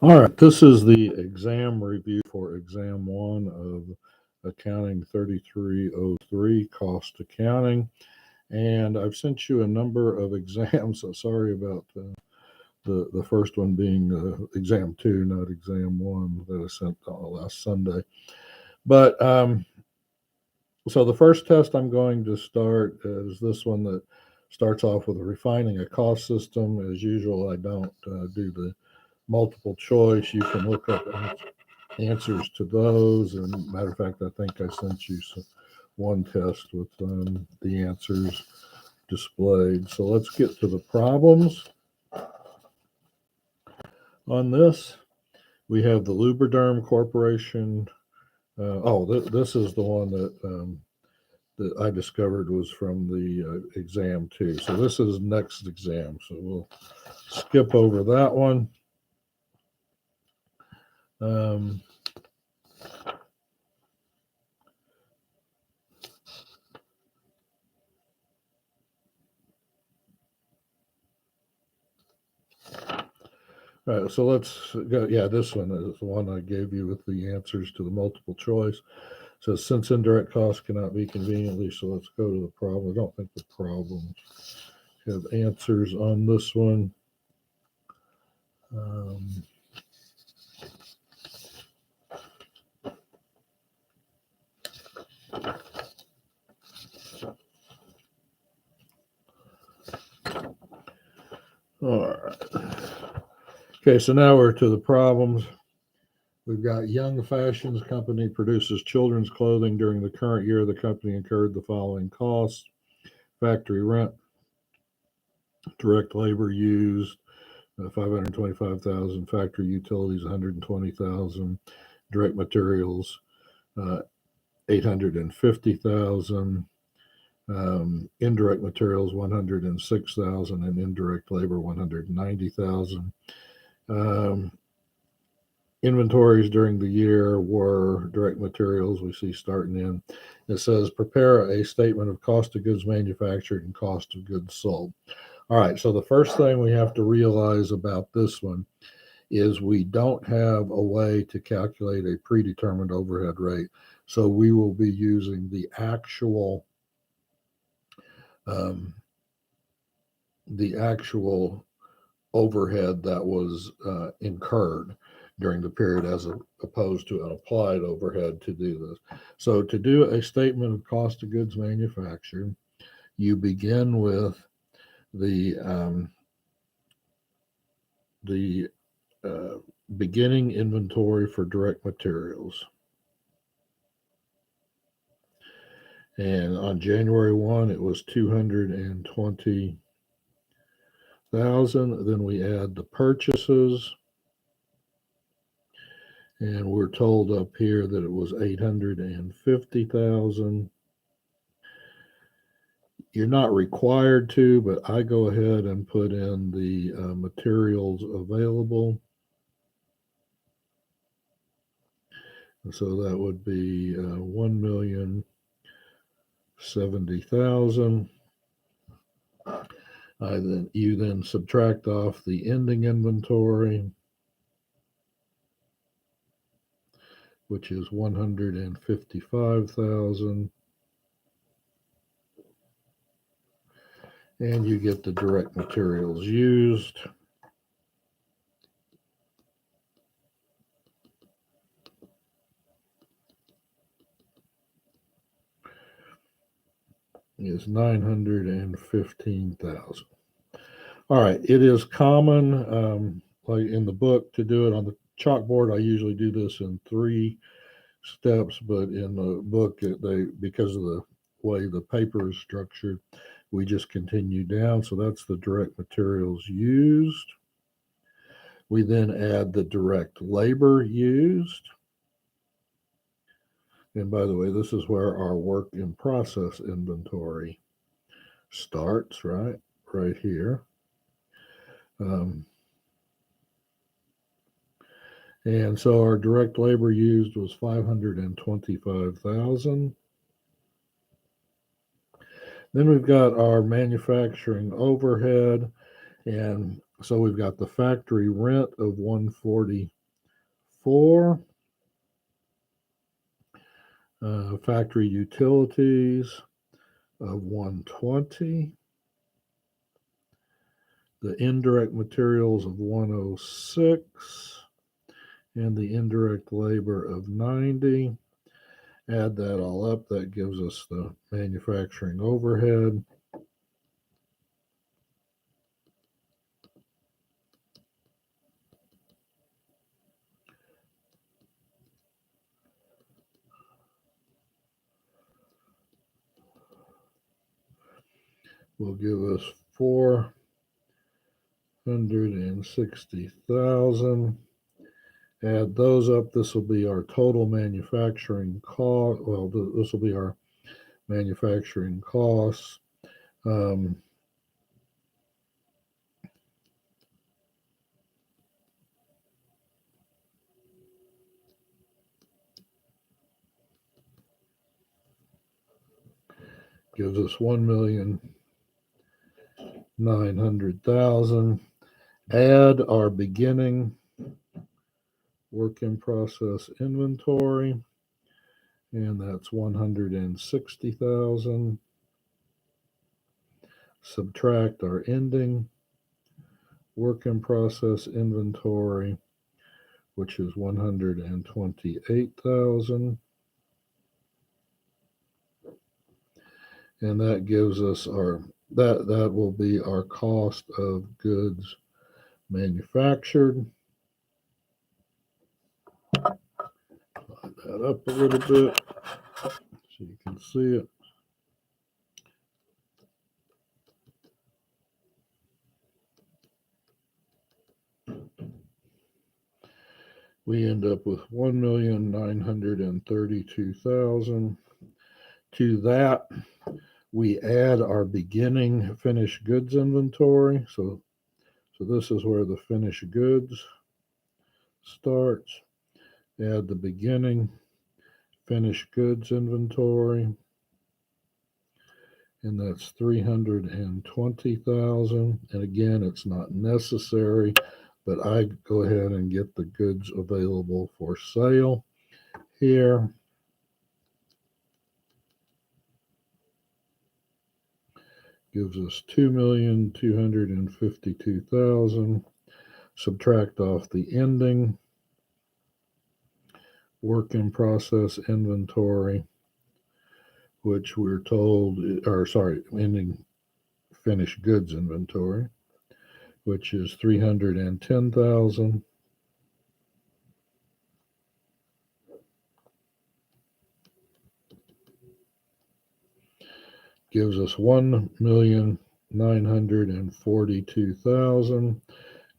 All right, this is the exam review for exam one of accounting 3303, cost accounting. And I've sent you a number of exams. So sorry about the first one being exam two, not exam one that I sent last Sunday. But so the first test I'm going to start is this one that starts off with refining a cost system. As usual, I don't do the multiple choice. You can look up answers to those. And matter of fact, I think I sent you one test with the answers displayed. So let's get to the problems on this. We have the Lubriderm Corporation. This is the one that I discovered was from the exam too. So this is next exam. So we'll skip over that one. Um, All right, so let's go. Yeah, this one is the one I gave you with the answers to the multiple choice. So since indirect costs cannot be conveniently, so let's go to the problem. I don't think the problems have answers on this one. All right. Okay, so now we're to the problems. We've got Young Fashions Company produces children's clothing. During the current year, the company incurred the following costs: factory rent, direct labor used, 525,000, factory utilities 120,000, direct materials 850,000, indirect materials 106,000, and indirect labor 190,000. Inventories during the year were direct materials. We see starting in. It says prepare a statement of cost of goods manufactured and cost of goods sold. All right, so the first thing we have to realize about this one is we don't have a way to calculate a predetermined overhead rate. So we will be using the actual overhead that was incurred during the period as opposed to an applied overhead to do this. So to do a statement of cost of goods manufactured, you begin with the beginning inventory for direct materials. And on January 1, it was 220,000. Then we add the purchases. And we're told up here that it was 850,000. You're not required to, but I go ahead and put in the materials available. And so that would be 1,070,000. You then subtract off the ending inventory, which is 155,000. And you get the direct materials used. Is 915,000. All right, it is common, like in the book, to do it on the chalkboard. I usually do this in 3 steps, but in the book, because of the way the paper is structured, we just continue down. So that's the direct materials used. We then add the direct labor used. And by the way, this is where our work in process inventory starts, right here. And so our direct labor used was 525,000. Then we've got our manufacturing overhead. And So we've got the factory rent of 144, factory utilities of 120, the indirect materials of 106, and the indirect labor of 90. Add that all up, that gives us the manufacturing overhead. Will give us 460,000. Add those up. This will be our total manufacturing cost. Well, this will be our manufacturing costs. Gives us 1,900,000. Add our beginning work in process inventory, and that's 160,000. Subtract our ending work in process inventory, which is 128,000. And that gives us that will be our cost of goods manufactured. Line that up a little bit so you can see it. We end up with 1,932,000. To that, we add our beginning finished goods inventory. So this is where the finished goods starts. Add the beginning finished goods inventory, and that's 320,000. And again, it's not necessary, but I go ahead and get the goods available for sale here. Gives us 2,252,000. Subtract off the ending work in process inventory, which we're told, or sorry, ending finished goods inventory, which is 310,000. Gives us 1,942,000,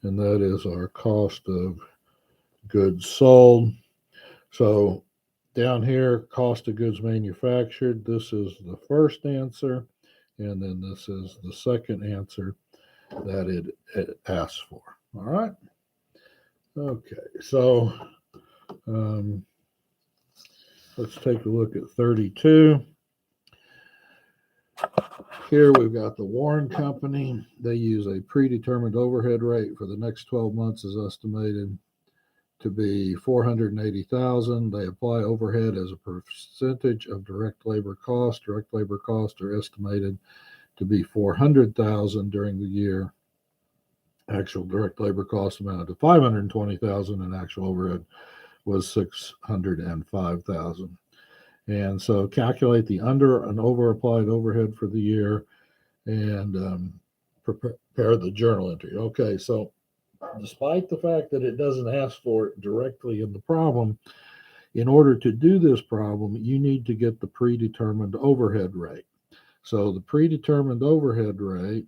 and that is our cost of goods sold. So down here, cost of goods manufactured, this is the first answer, and then this is the second answer that it asks for. All right. Okay, so let's take a look at 32. Here we've got the Warren Company. They use a predetermined overhead rate for the next 12 months is estimated to be 480,000. They apply overhead as a percentage of direct labor cost. Direct labor costs are estimated to be 400,000 during the year. Actual direct labor costs amounted to 520,000, and actual overhead was 605,000. And so calculate the under and over applied overhead for the year and prepare the journal entry. Okay, so despite the fact that it doesn't ask for it directly in the problem, in order to do this problem, you need to get the predetermined overhead rate. So the predetermined overhead rate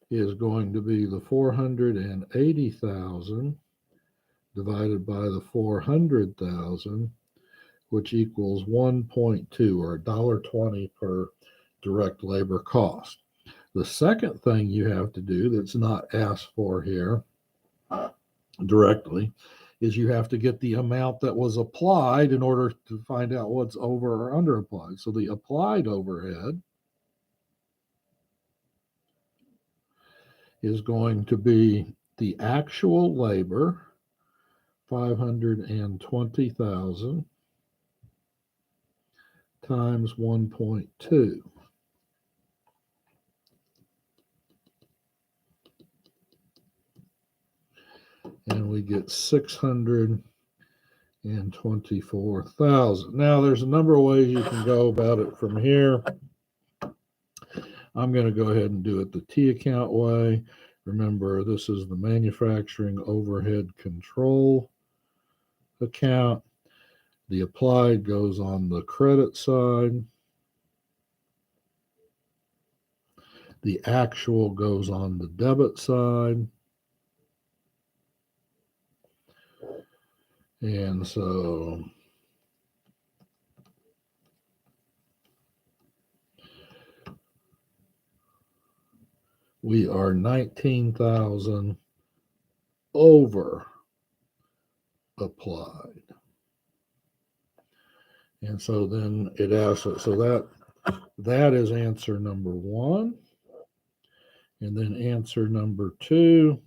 is going to be the 480,000 divided by the 400,000, which equals 1.2 or $1.20 per direct labor cost. The second thing you have to do that's not asked for here directly is you have to get the amount that was applied in order to find out what's over or under applied. So the applied overhead is going to be the actual labor, 520,000 times 1.2. And we get 624,000. Now, there's a number of ways you can go about it from here. I'm going to go ahead and do it the T account way. Remember, this is the manufacturing overhead control account. The applied goes on the credit side. The actual goes on the debit side. And so we are 19,000 over applied. And so then it asks, so that is answer number 1. And then answer number 2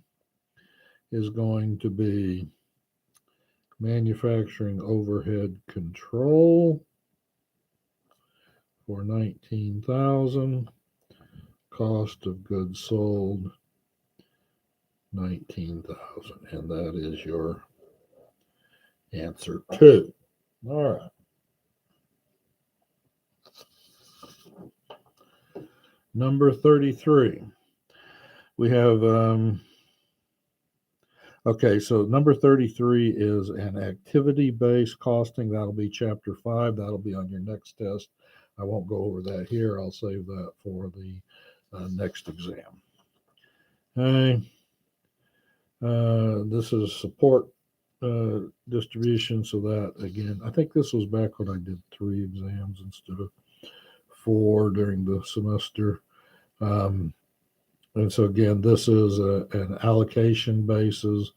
is going to be manufacturing overhead control for 19,000, cost of goods sold 19,000, and that is your answer 2. All right. Number 33. We have okay, so number 33 is an activity-based costing. That'll be chapter 5. That'll be on your next test. I won't go over that here. I'll save that for the next exam. Okay. This is support distribution. So that, again, I think this was back when I did 3 exams instead of 4 during the semester. And so again, this is an allocation basis,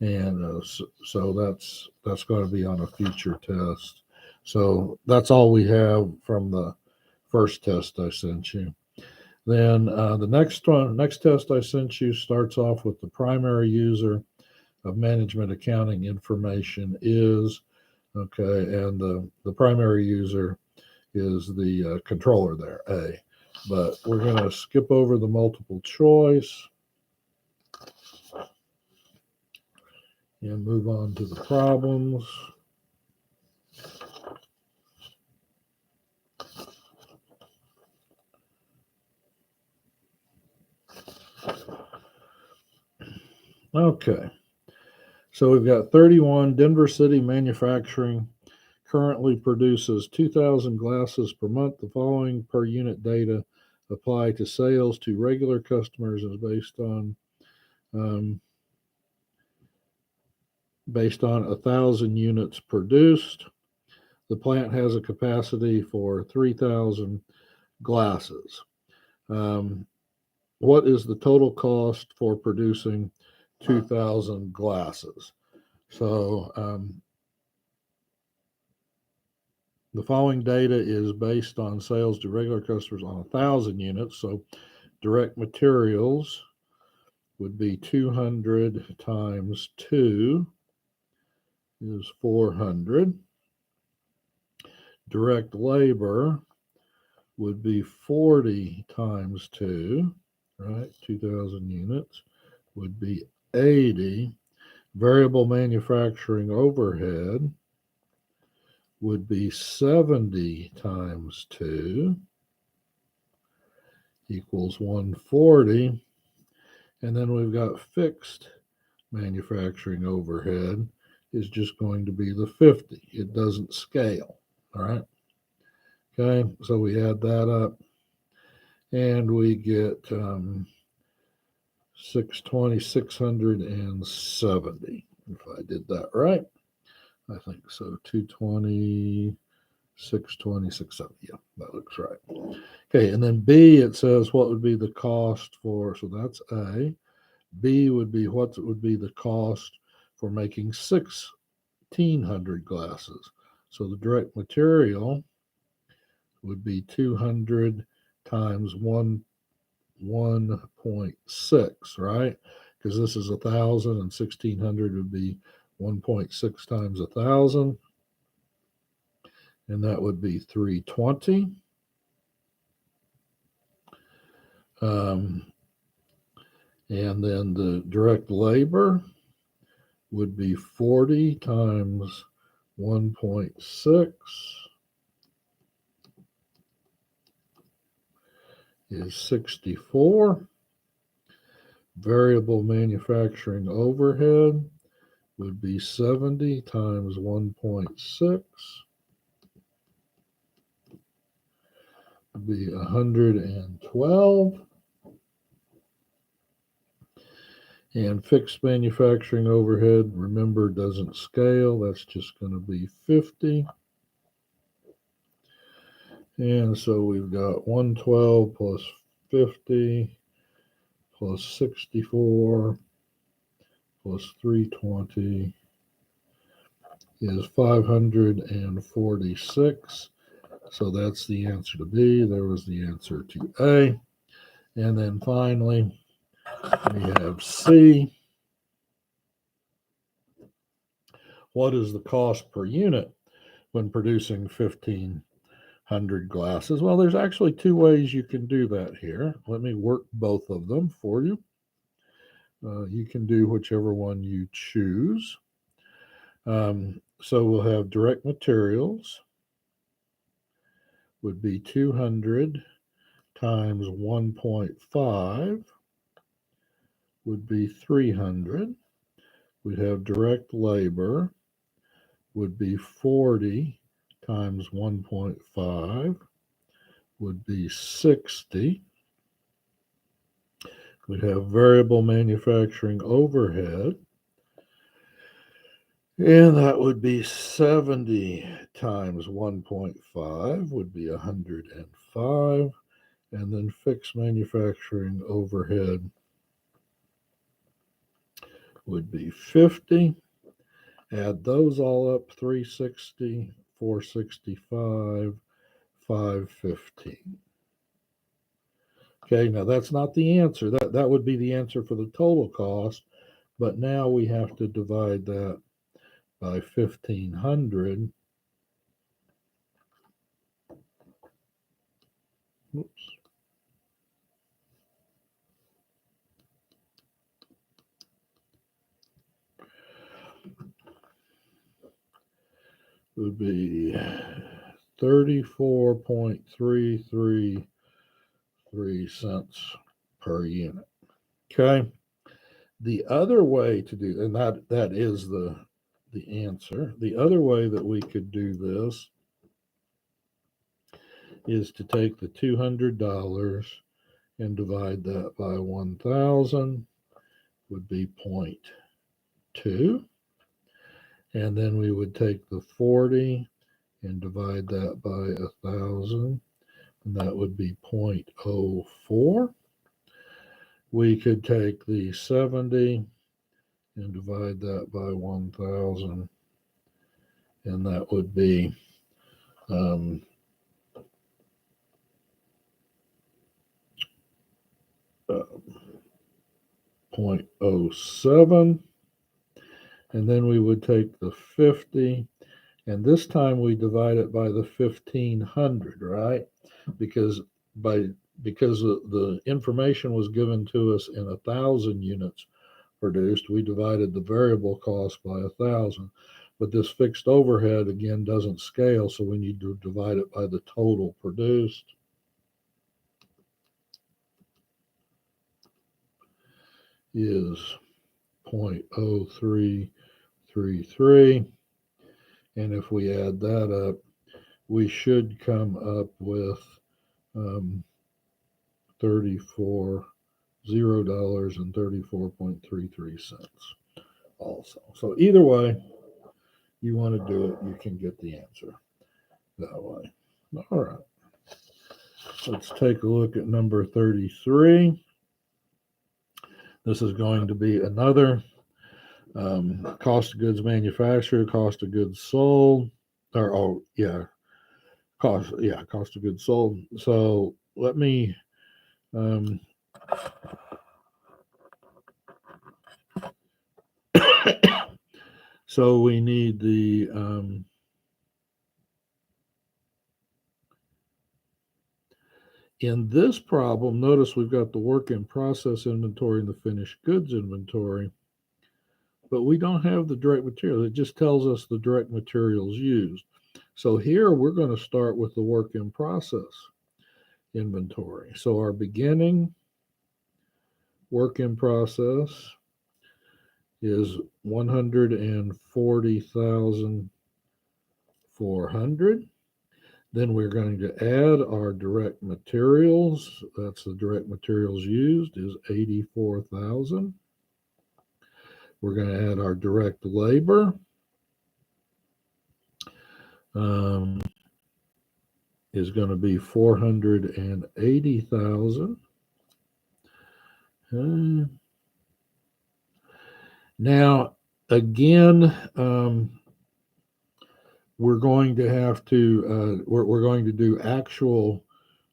and so that's going to be on a future test. So that's all we have from the first test I sent you. Then the next test I sent you starts off with the primary user of management accounting information is, okay, and the primary user is the controller there, A. But we're going to skip over the multiple choice and move on to the problems. Okay, so we've got 31. Denver City Manufacturing currently produces 2,000 glasses per month. The following per unit data apply to sales to regular customers is based on 1,000 units produced. The plant has a capacity for 3,000 glasses. What is the total cost for producing 2,000 glasses? So the following data is based on sales to regular customers on 1,000 units. So direct materials would be 200 times 2 is 400. Direct labor would be 40 times 2, right? 2,000 units would be 80. Variable manufacturing overhead would be 70 times 2 equals 140. And then we've got fixed manufacturing overhead is just going to be the 50. It doesn't scale. All right. Okay. So we add that up and we get 670. If I did that right. I think so. 220, 620, 670. Yeah, that looks right. Okay, and then B, it says what would be the cost for, so that's A. B would be what would be the cost for making 1,600 glasses. So the direct material would be 200 times 1.6, right? Because this is 1,000 and 1,600 would be 1.6 times 1,000, and that would be 320. And then the direct labor would be 40 times 1.6 is 64. Variable manufacturing overhead would be 70 times 1.6 would be 112. And fixed manufacturing overhead, remember, doesn't scale. That's just going to be 50. And so we've got 112 plus 50 plus 64 plus 320 is 546. So that's the answer to B. There was the answer to A. And then finally, we have C. What is the cost per unit when producing 1,500 glasses? Well, there's actually two ways you can do that here. Let me work both of them for you. You can do whichever one you choose. So we'll have direct materials would be 200 times 1.5 would be 300. We'd have direct labor would be 40 times 1.5 would be 60. We'd have variable manufacturing overhead, and that would be 70 times 1.5 would be 105. And then fixed manufacturing overhead would be 50. Add those all up, 360, 465, 515. Okay, now that's not the answer. That would be the answer for the total cost, but now we have to divide that by 1,500. Oops. Would be 34.333 cents per unit. Okay. The other way to do, and that is the answer. The other way that we could do this is to take the $200 and divide that by 1,000 would be 0.2. And then we would take the 40 and divide that by 1,000, and that would be 0.04. We could take the 70 and divide that by 1,000, and that would be 0.07. And then we would take the 50, and this time we divide it by the 1,500, right? Because the information was given to us in 1,000 units produced, we divided the variable cost by 1,000. But this fixed overhead again doesn't scale, so we need to divide it by the total produced. Is 0.0333. And if we add that up, we should come up with $34.33 also. So either way you want to do it, you can get the answer that way. All right. Let's take a look at number 33. This is going to be another Cost of goods manufactured, cost of goods sold, or oh yeah, cost of goods sold. So let me um, so we need the in this problem, notice we've got the work in process inventory and the finished goods inventory, but we don't have the direct material. It just tells us the direct materials used. So here we're going to start with the work in process inventory. So our beginning work in process is 140,400. Then we're going to add our direct materials. That's the direct materials used is 84,000. We're going to add our direct labor. Um, is going to be 480,000. Now, again, we're going to have to we're going to do actual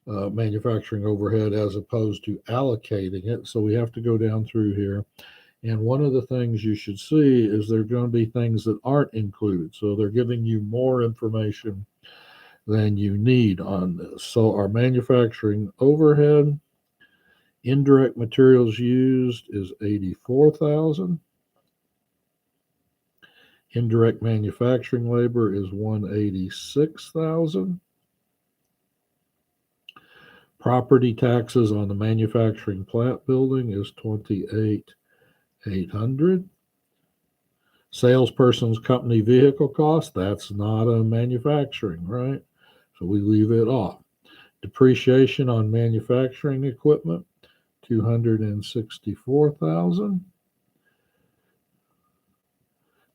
manufacturing overhead as opposed to allocating it. So we have to go down through here. And one of the things you should see is there are going to be things that aren't included. So they're giving you more information than you need on this. So our manufacturing overhead, indirect materials used is 84,000. Indirect manufacturing labor is 186,000. Property taxes on the manufacturing plant building is 28,800. Salesperson's company vehicle cost, that's not a manufacturing, right? So we leave it off. Depreciation on manufacturing equipment, 264,000.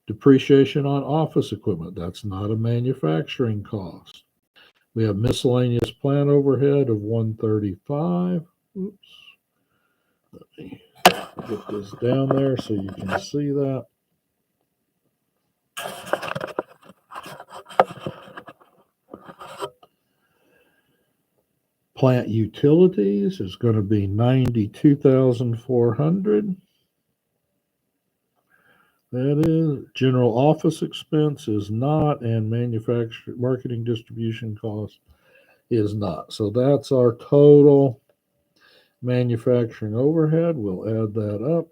Depreciation on office equipment, that's not a manufacturing cost. We have miscellaneous plant overhead of 135. Oops. Let me get this down there so you can see that. Plant utilities is going to be 92,400. That is general office expense is not, and manufacturing, marketing, distribution cost is not. So that's our total manufacturing overhead. We'll add that up.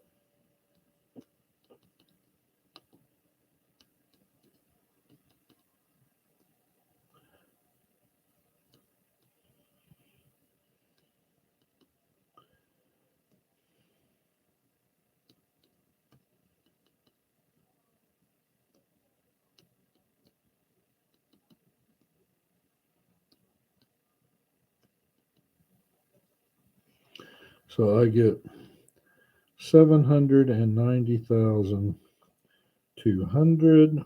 So I get 790,200.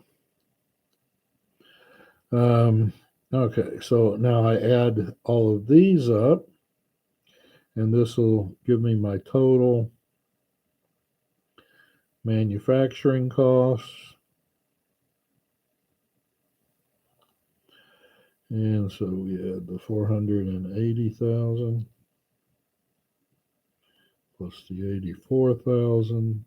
Okay, so now I add all of these up, and this will give me my total manufacturing costs. And so we add the 480,000 plus the 84,000.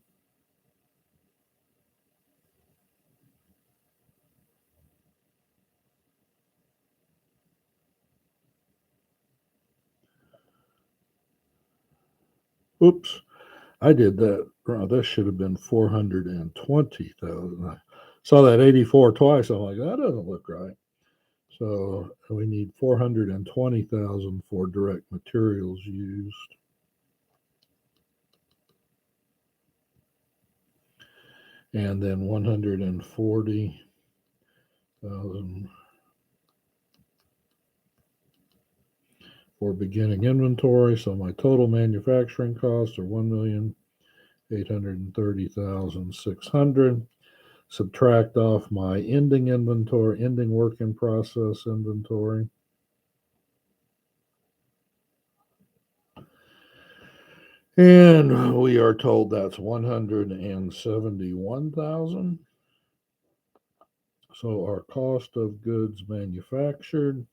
Oops, I did that wrong. That should have been 420,000. I saw that 84 twice. I'm like, that doesn't look right. So we need 420,000 for direct materials used. And then 140,000 for beginning inventory. So my total manufacturing costs are 1,830,600. Subtract off my ending inventory, ending work in process inventory. And we are told that's 171,000. So our cost of goods manufactured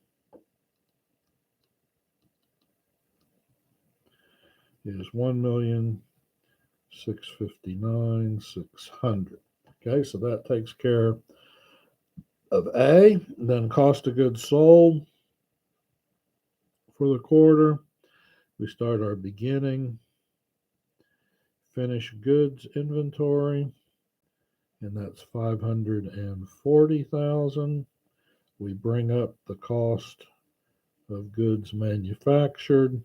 is 1,659,600. Okay, so that takes care of A. Then cost of goods sold for the quarter. We start our beginning finished goods inventory, and that's 540,000. We bring up the cost of goods manufactured,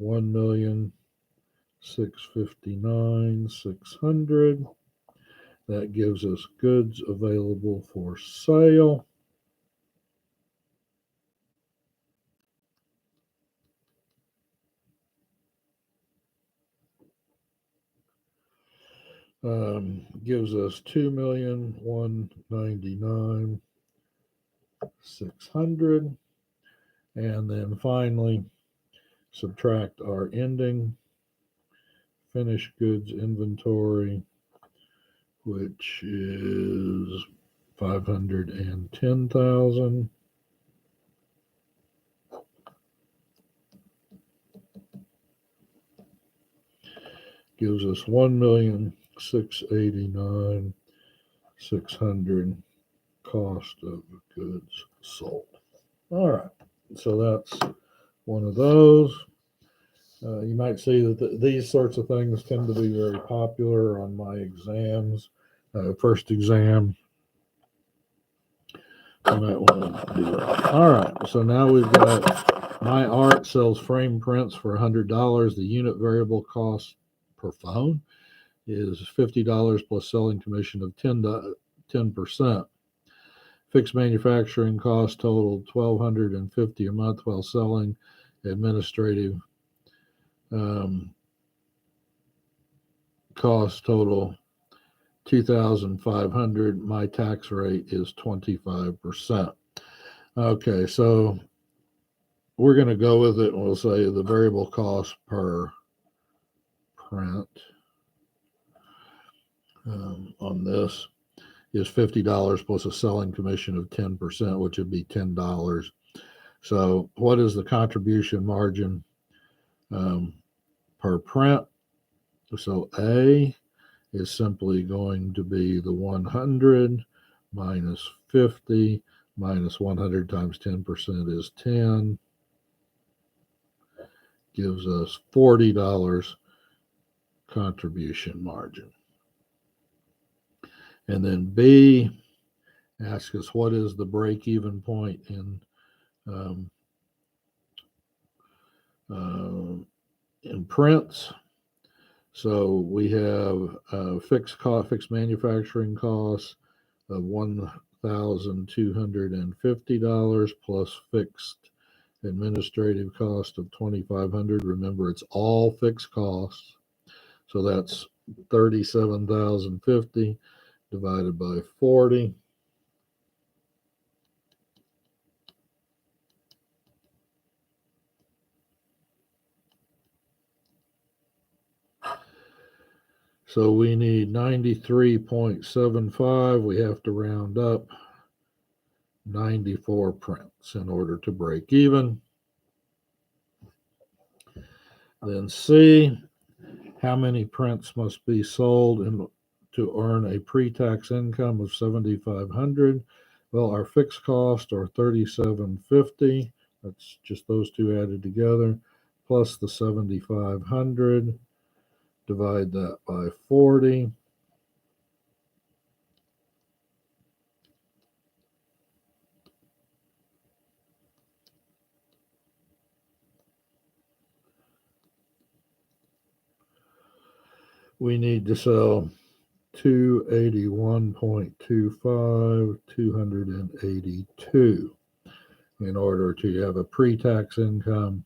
1,659,600. That gives us goods available for sale. Gives us 2,199,600. And then finally, subtract our ending finished goods inventory, which is 510,000. Gives us 1,689,600 cost of goods sold. All right, so that's one of those. You might see that these sorts of things tend to be very popular on my exams. First exam, you might want to do that. All right, so now we've got My Art sells frame prints for $100. The unit variable cost per phone is $50 plus selling commission of 10%. Fixed manufacturing cost totaled $1,250 a month, while selling administrative cost total $2,500. My tax rate is 25%. Okay, so we're going to go with it, and we'll say the variable cost per print on this is $50 plus a selling commission of 10%, which would be $10. So what is the contribution margin per print? So A is simply going to be the 100 minus 50 minus 100 times 10% is 10. Gives us $40 contribution margin. And then B asks us what is the break-even point in prints. So we have fixed manufacturing costs of $1,250 plus fixed administrative cost of $2,500. Remember, it's all fixed costs. So that's $37,050 divided by 40. So we need 93.75. We have to round up 94 prints in order to break even. Then C, how many prints must be sold to earn a pre-tax income of $7,500? Well, our fixed costs are $3,750. That's just those two added together, plus the $7,500. Divide that by 40. We need to sell 281.25, 282 in order to have a pre-tax income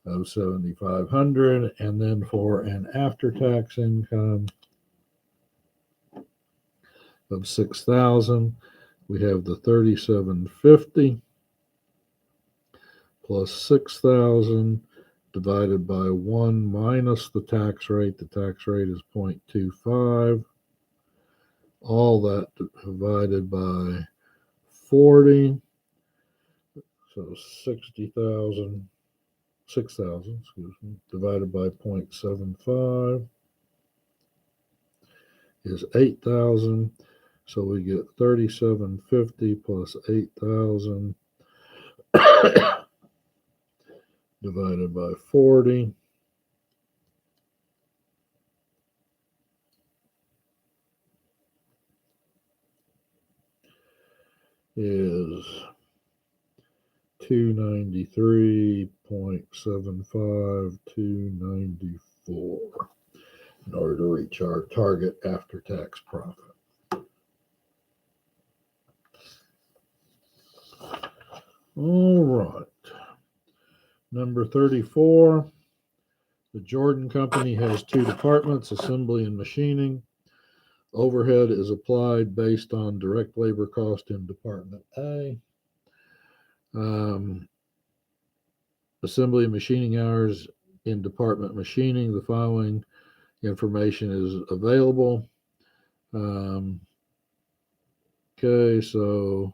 of 7,500, and then for an after-tax income of 6,000, we have the 3,750 plus 6,000 divided by 1 minus the tax rate. The tax rate is 0.25. All that divided by 40. So 60,000, 6,000, divided by 0.75 is 8,000. So we get 3,750 plus 8,000 divided by 40 is 293.75, 294 in order to reach our target after-tax profit. All right. Number 34, the Jordan Company has 2 departments, assembly and machining. Overhead is applied based on direct labor cost in Department A. Assembly and machining hours in Department Machining. The following information is available. Okay, so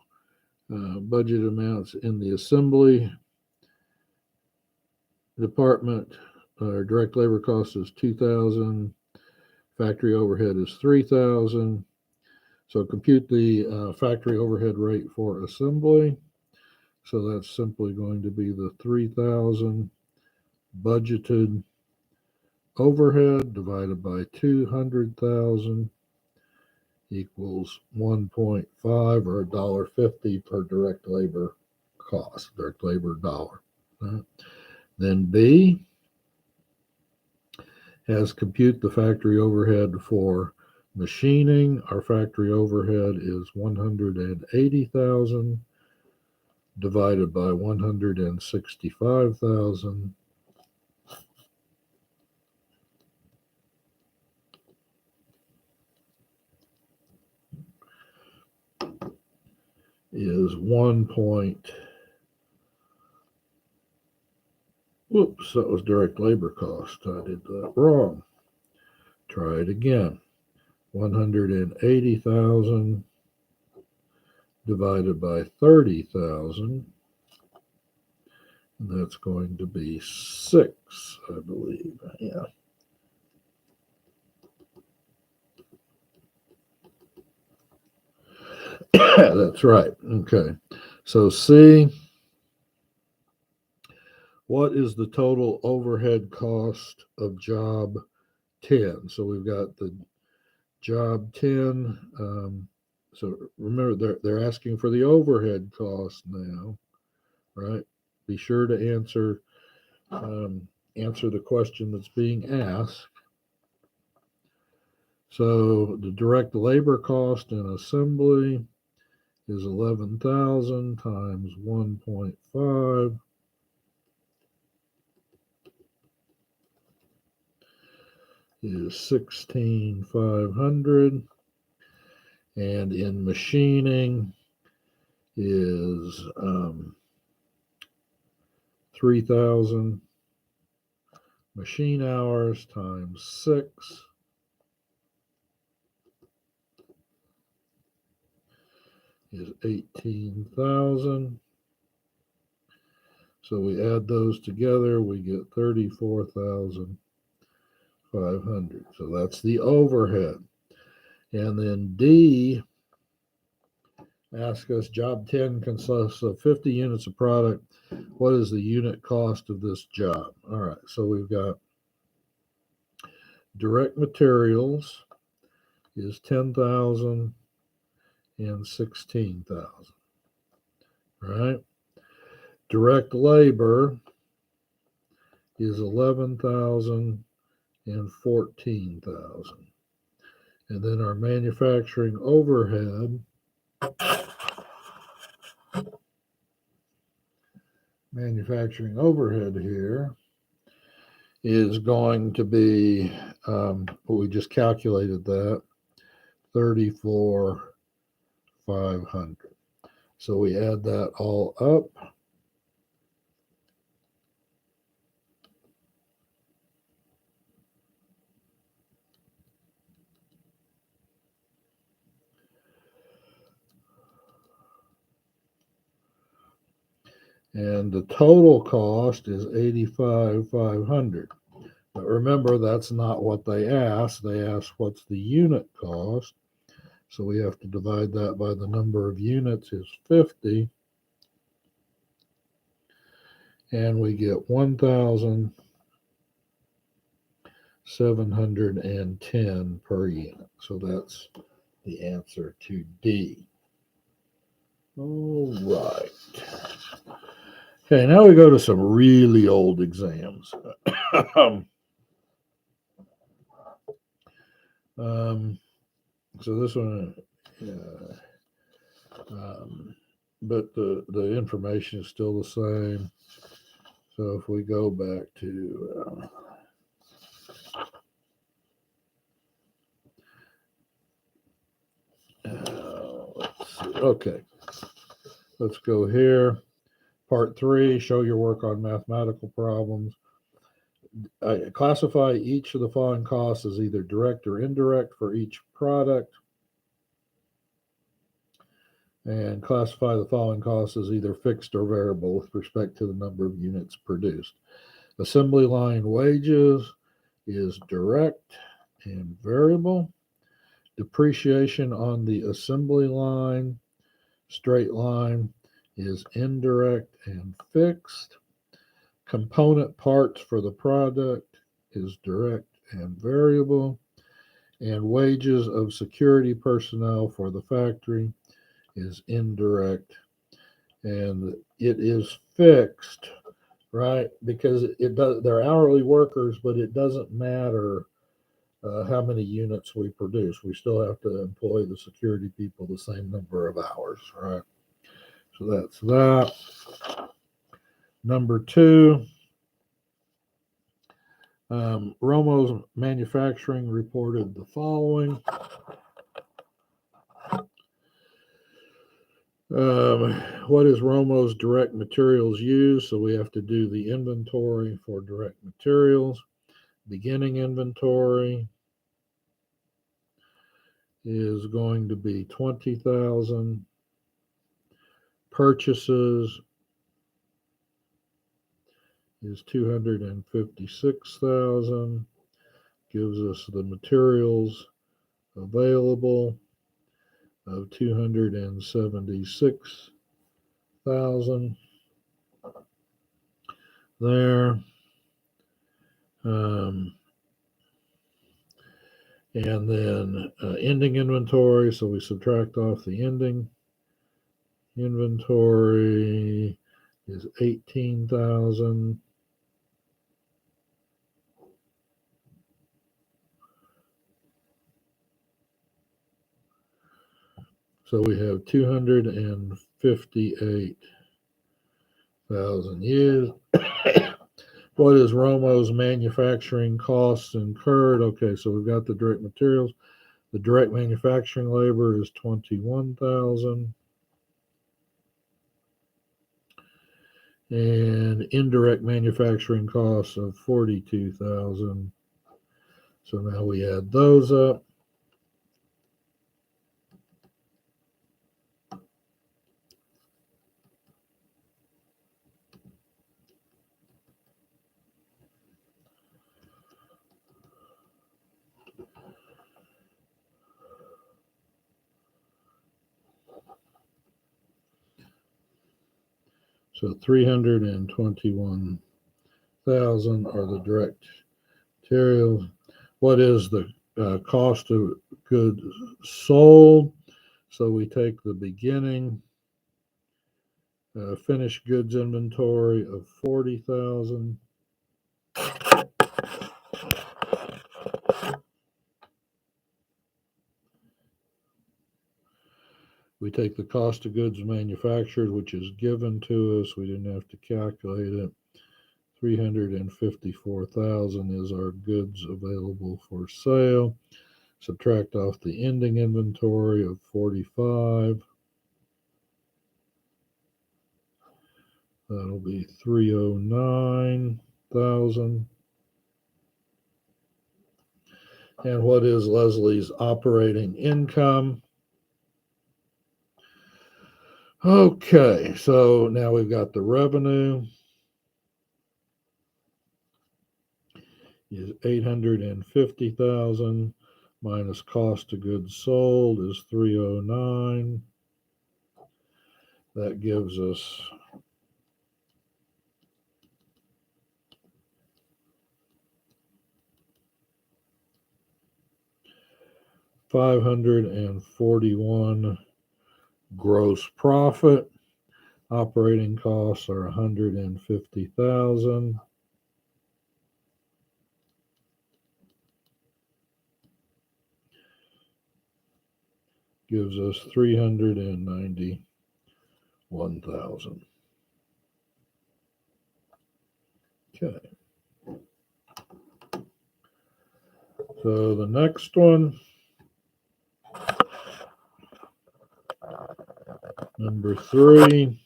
budget amounts in the assembly department, direct labor cost is 2,000. Factory overhead is 3,000. So compute the factory overhead rate for assembly. So that's simply going to be the 3,000 budgeted overhead divided by 200,000 equals 1.5 or $1.50 per direct labor cost, direct labor dollar. Right? Then B has compute the factory overhead for machining. Our factory overhead is 180,000 divided by 165,000 is 1 point. Whoops, that was direct labor cost. I did that wrong. Try it again. 180,000 divided by 30,000. And that's going to be 6, I believe. Yeah. That's right. Okay. So C, what is the total overhead cost of job 10? So we've got the job 10. So remember, they're asking for the overhead cost now, right? Be sure to answer the question that's being asked. So the direct labor cost in assembly is 11,000 times 1.5 is 16,500, and in machining is 3,000 machine hours times 6 is 18,000. So we add those together, we get 34,500. So that's the overhead. And then D asks us, job 10 consists of 50 units of product. What is the unit cost of this job? All right, so we've got direct materials is 10,000 and 16,000, right? Direct labor is 11,000 and 14,000. And then our manufacturing overhead here is going to be, we just calculated that, 34,500. So we add that all up. And the total cost is $85,500. But remember, that's not what they asked. They asked what's the unit cost. So we have to divide that by the number of units is 50. And we get 1,710 per unit. So that's the answer to D. All right. Okay, now we go to some really old exams. So this one, but the information is still the same. So if we go back to let's see. Okay, let's go here. Part 3, show your work on mathematical problems. Classify each of the following costs as either direct or indirect for each product. And classify the following costs as either fixed or variable with respect to the number of units produced. Assembly line wages is direct and variable. Depreciation on the assembly line, straight line, is indirect and fixed. Component parts for the product is direct and variable. And wages of security personnel for the factory is indirect. And it is fixed, right? Because it does, they're hourly workers, but it doesn't matter how many units we produce. We still have to employ the security people the same number of hours, right? So that's that. Number 2, Romo's Manufacturing reported the following. What is Romo's direct materials used? So we have to do the inventory for direct materials. Beginning inventory is going to be 20,000. Purchases is 256,000. Gives us the materials available of 276,000 there. And then ending inventory. So we subtract off the ending inventory is 18,000. So we have 258,000 used. What is Romo's manufacturing costs incurred? Okay, so we've got the direct materials. The direct manufacturing labor is 21,000. And indirect manufacturing costs of 42,000. So now we add those up. So 321,000 are the direct materials. What is the cost of goods sold? So we take the beginning finished goods inventory of 40,000. We take the cost of goods manufactured, which is given to us. We didn't have to calculate it. 354,000 is our goods available for sale. Subtract off the ending inventory of 45. That'll be 309,000. And what is Leslie's operating income? Okay, so now we've got the revenue is 850,000 minus cost of goods sold is 309. That gives us $541 gross profit. Operating costs are 150,000. Gives us 391,000. Okay. So the next one, number 3,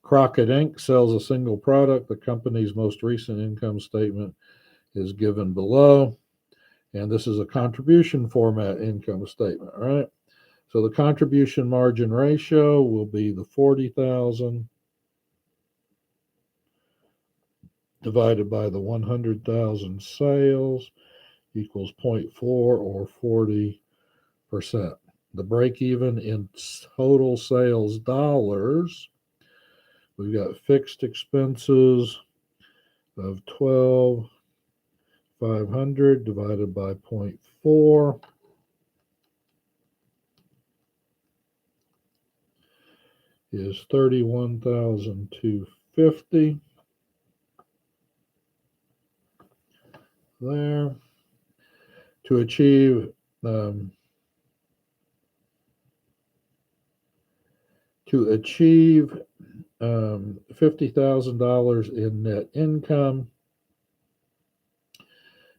Crockett Inc. sells a single product. The company's most recent income statement is given below. And this is a contribution format income statement, right? So the contribution margin ratio will be the 40,000 divided by the 100,000 sales equals 0.4 or 40%. The break even in total sales dollars, we've got fixed expenses of 12,500 divided by 0.4 is 31,250 there. To achieve $50,000 in net income,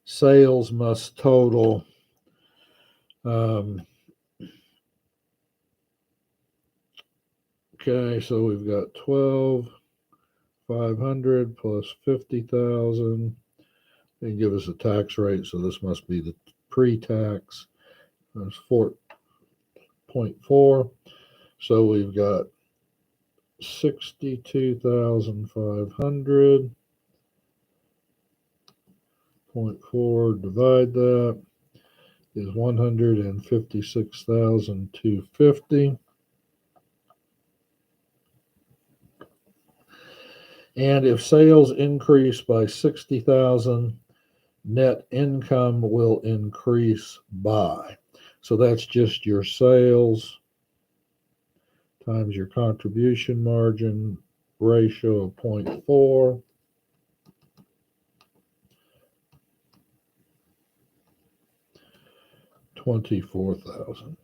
sales must total okay, so we've got 12,500 plus 50,000. They give us a tax rate, so this must be the pre-tax. That's 4.4. So we've got 62,500. 0.4 divide that is 156,250. And if sales increase by 60,000, net income will increase by. So that's just your sales times your contribution margin ratio of 0.4. $24,000.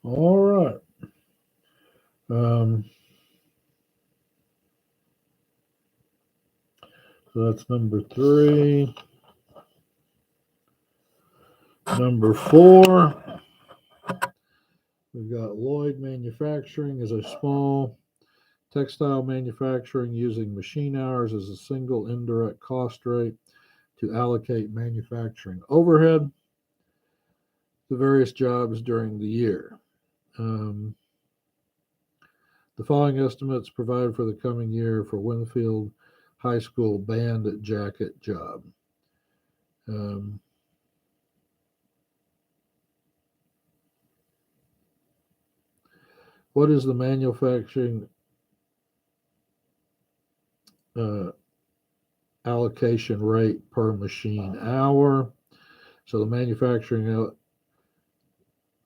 All right. So that's number 3. Number 4, we've got Lloyd Manufacturing as a small textile manufacturing using machine hours as a single indirect cost rate to allocate manufacturing overhead to various jobs during the year. The following estimates provided for the coming year for Winfield High School band jacket job. What is the manufacturing allocation rate per machine hour? So the manufacturing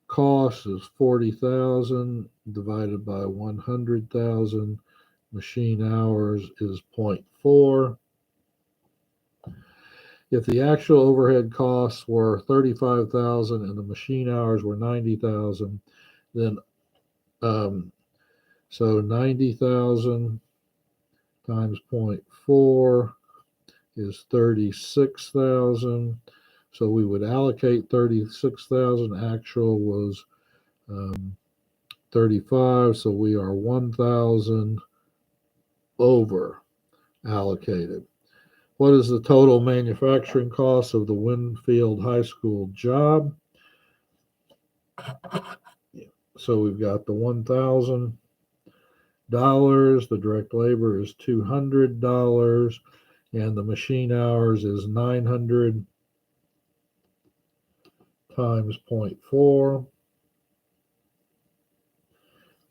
cost is 40,000 divided by 100,000. Machine hours is 0.4. If the actual overhead costs were 35,000 and the machine hours were 90,000, then so 90,000 times 0.4 is 36,000. So we would allocate 36,000. Actual was 35. So we are 1,000 over allocated. What is the total manufacturing cost of the Winfield High School job? So we've got the $1,000. The direct labor is $200, and the machine hours is 900 times 0.4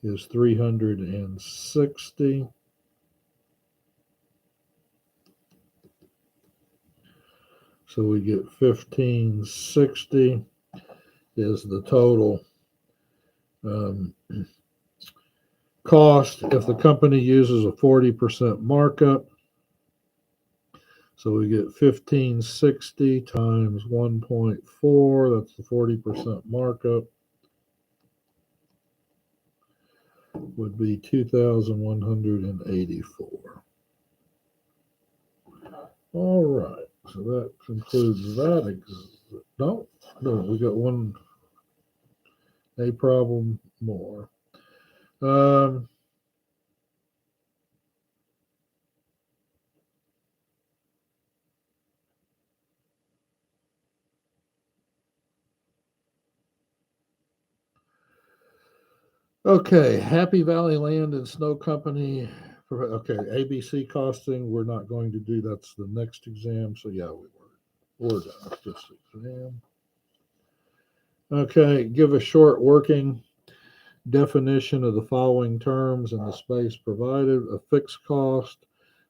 is 360. So we get 1560 is the total cost if the company uses a 40% markup. So we get 1560 times 1.4, that's the 40% markup, would be 2,184. All right, so that concludes that. No, we got a problem more. Okay, Happy Valley Land and Snow Company. Okay, ABC costing, we're not going to do. That's the next exam. So yeah, we're done. This exam. Okay, give a short working definition of the following terms in the space provided. A fixed cost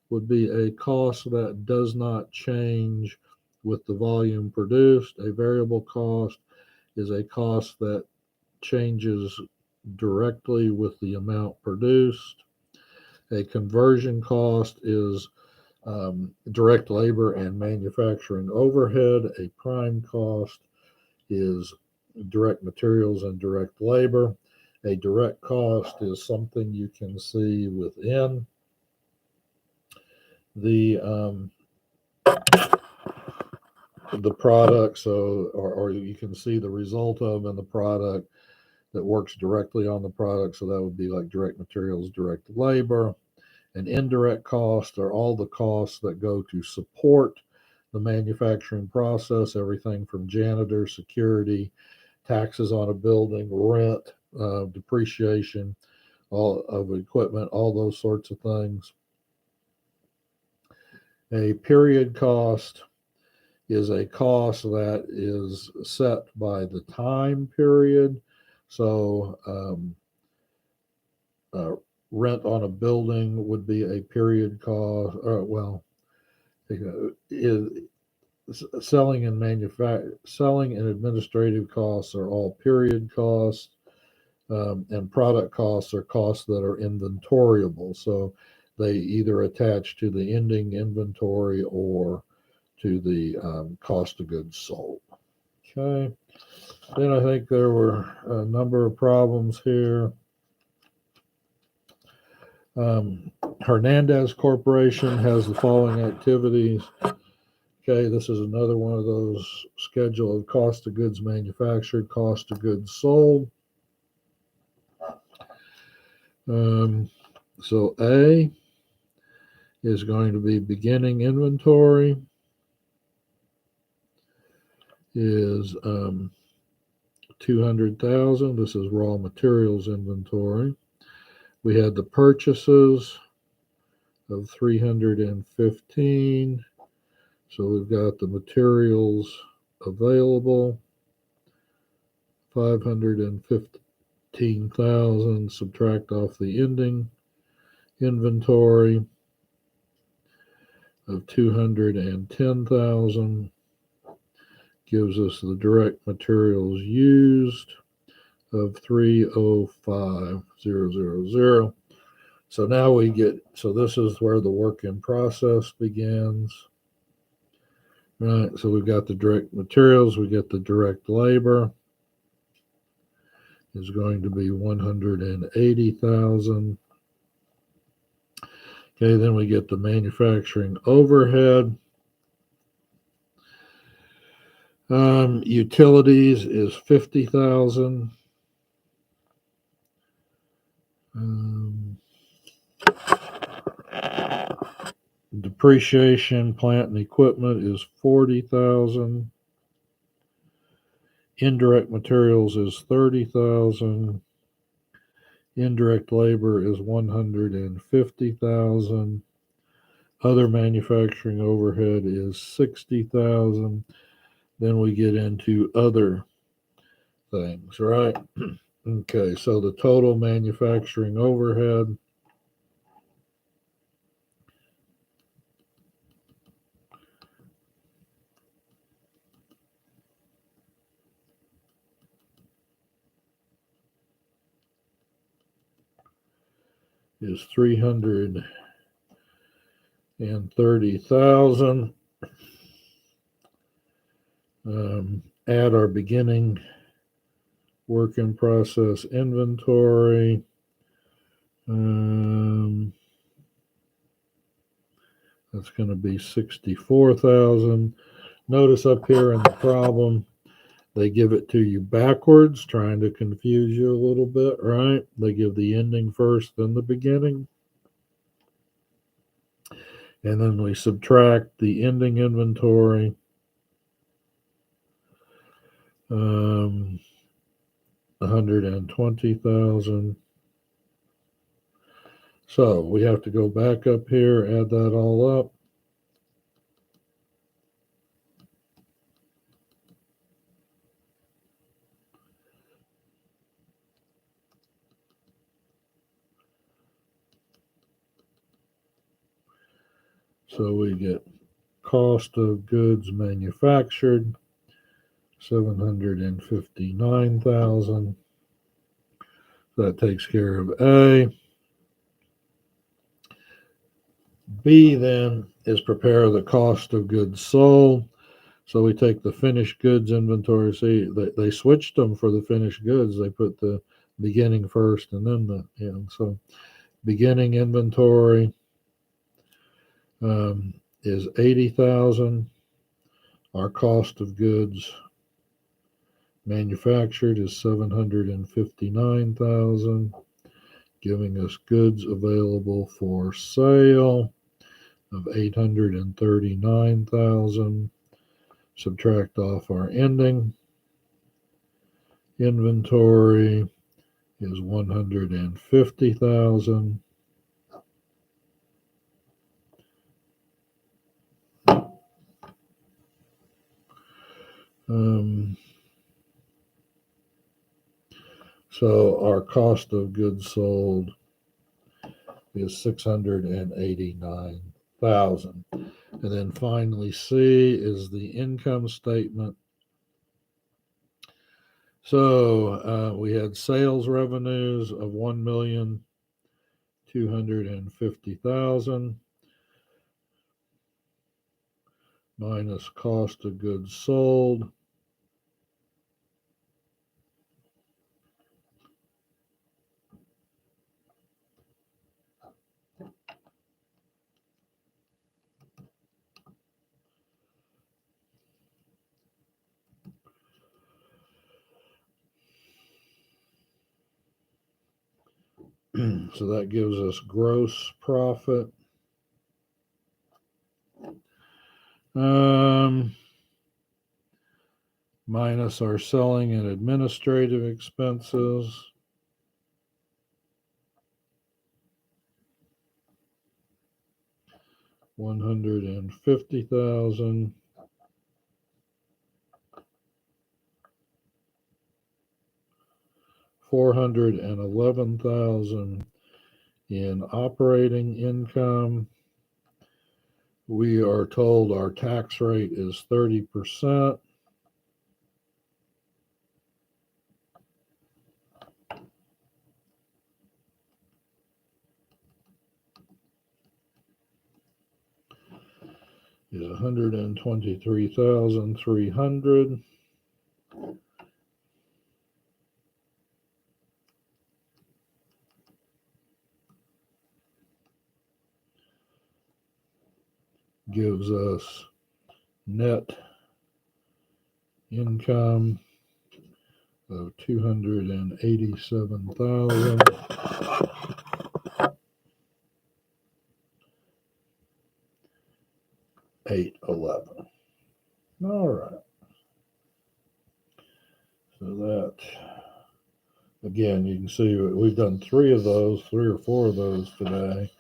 would be a cost that does not change with the volume produced. A variable cost is a cost that changes directly with the amount produced. A conversion cost is direct labor and manufacturing overhead. A prime cost is direct materials and direct labor. A direct cost is something you can see within the product, so or you can see the result of in the product that works directly on the product. So that would be like direct materials, direct labor. And indirect costs are all the costs that go to support the manufacturing process, everything from janitor, security, taxes on a building, rent, depreciation, all of equipment, all those sorts of things. A period cost is a cost that is set by the time period. So rent on a building would be a period cost. Selling and administrative costs are all period costs, and product costs are costs that are inventoriable. So they either attach to the ending inventory or to the cost of goods sold. Okay. Then I think there were a number of problems here. Hernandez Corporation has the following activities. Okay, this is another one of those schedule of cost of goods manufactured, cost of goods sold. So A is going to be beginning inventory, is 200,000. This is raw materials inventory. We had the purchases of 315. So we've got the materials available, 515,000. Subtract off the ending inventory of 210,000. Gives us the direct materials used of 305,000. So now so this is where the work in process begins. Right, so we've got the direct materials, we get the direct labor is going to be 180,000. Okay, then we get the manufacturing overhead. Utilities is 50,000. Depreciation, plant and equipment is 40,000. Indirect materials is 30,000. Indirect labor is 150,000. Other manufacturing overhead is 60,000. Then we get into other things, right? Okay, so the total manufacturing overhead is 330,000. Add our beginning work in process inventory. That's going to be 64,000. Notice up here in the problem, they give it to you backwards, trying to confuse you a little bit, right? They give the ending first, then the beginning. And then we subtract the ending inventory. 120,000. So we have to go back up here, add that all up. So we get cost of goods manufactured, 759,000. That takes care of A. B then is prepare the cost of goods sold. So we take the finished goods inventory. See, they switched them for the finished goods. They put the beginning first and then the end. So beginning inventory is 80,000. Our cost of goods manufactured is 759,000, giving us goods available for sale of 839,000. Subtract off our ending inventory is 150,000. So our cost of goods sold is 689,000. And then finally, C is the income statement. So we had sales revenues of 1,250,000 minus cost of goods sold so that gives us gross profit. Minus our selling and administrative expenses. $150,000. $411,000 in operating income. We are told our tax rate is 30%. Is 123,300. Gives us net income of 287,000. $811. All right. that. Again, you can see we've done three or four of those today.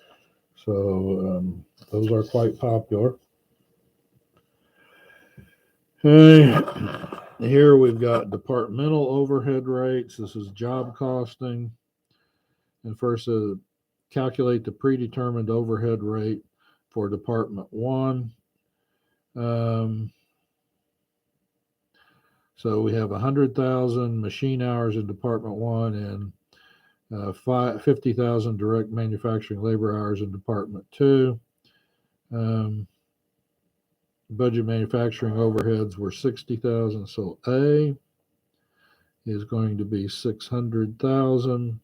So those are quite popular. Okay. Here we've got departmental overhead rates. This is job costing. And first, calculate the predetermined overhead rate for Department 1. So we have 100,000 machine hours in Department 1 and 50,000 direct manufacturing labor hours in Department 2. Budget manufacturing overheads were 60,000, so A is going to be 600,000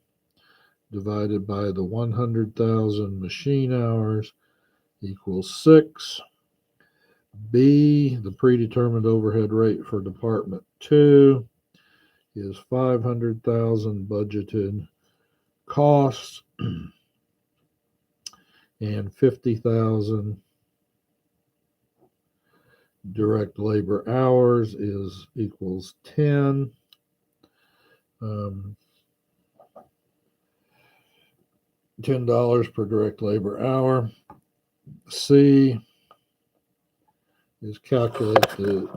divided by the 100,000 machine hours equals 6. B, the predetermined overhead rate for Department 2 is 500,000 budgeted costs and 50,000 direct labor hours equals 10. $10 per direct labor hour. C is calculate the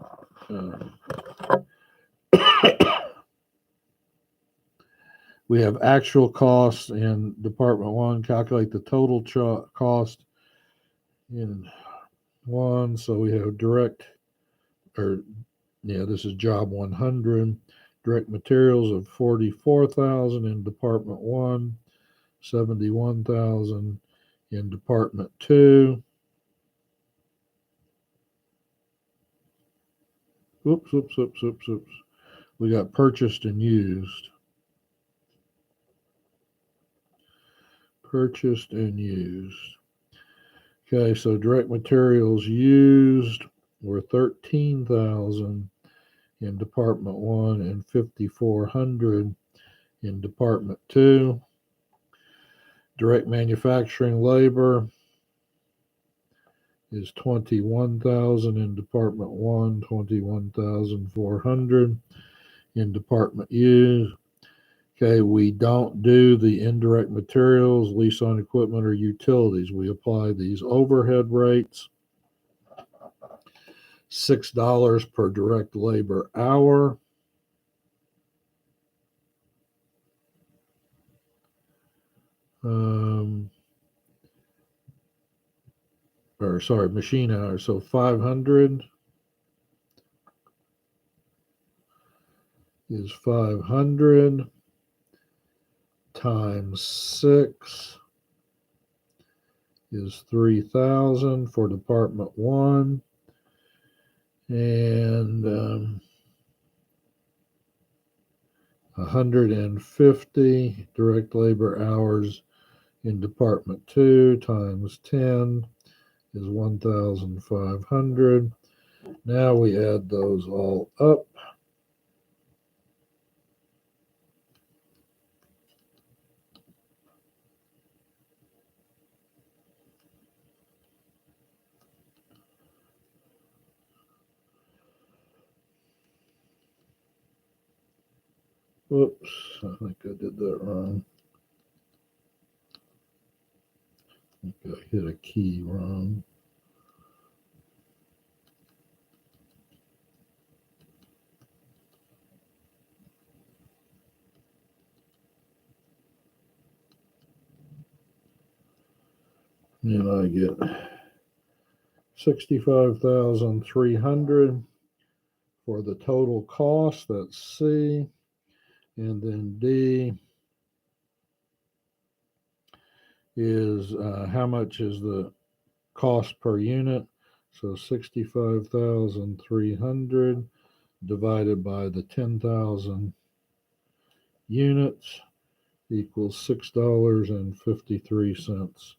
we have actual costs in Department 1. Calculate the total cost in 1. So we have this is job 100. Direct materials of 44,000 in Department 1, 71,000 in Department 2. Oops. We got purchased and used. Purchased and used. Okay, so direct materials used were 13,000 in Department 1 and 5,400 in Department 2. Direct manufacturing labor is 21,000 in Department 1, 21,400 in Department U. Okay, we don't do the indirect materials, lease on equipment, or utilities. We apply these overhead rates. $6 per direct labor hour. Machine hours. So 500 is 500 times 6 is 3,000 for Department 1. And 150 direct labor hours in Department 2 times 10 is 1,500. Now we add those all up. Whoops, I think I did that wrong. I think I hit a key wrong. And I get 65,300 for the total cost. That's C. And then D is how much is the cost per unit. So 65,300 divided by the 10,000 units equals $6.53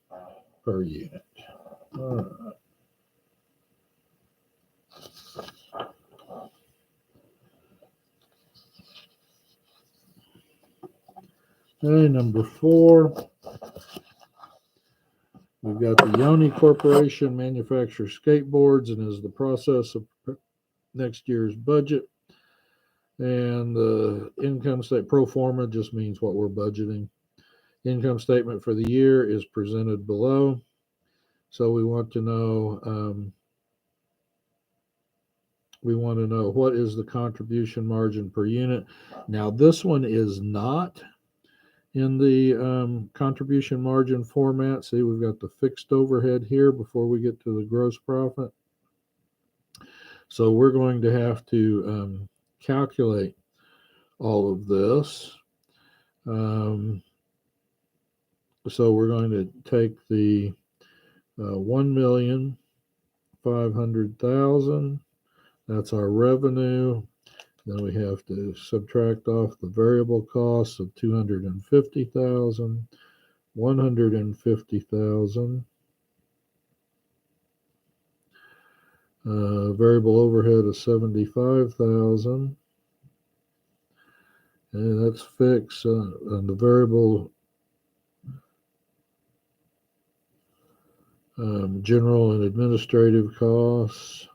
per unit. All right. Okay, number 4. We've got the Yoni Corporation manufactures skateboards and is the process of next year's budget. And the income statement pro forma just means what we're budgeting. Income statement for the year is presented below. So we want to know what is the contribution margin per unit. Now this one is not in the contribution margin format. See, we've got the fixed overhead here before we get to the gross profit. So we're going to have to calculate all of this. So we're going to take the 1,500,000. That's our revenue. Then we have to subtract off the variable costs of 250,000, 150,000. Variable overhead of 75,000. And that's fixed. And the variable general and administrative costs.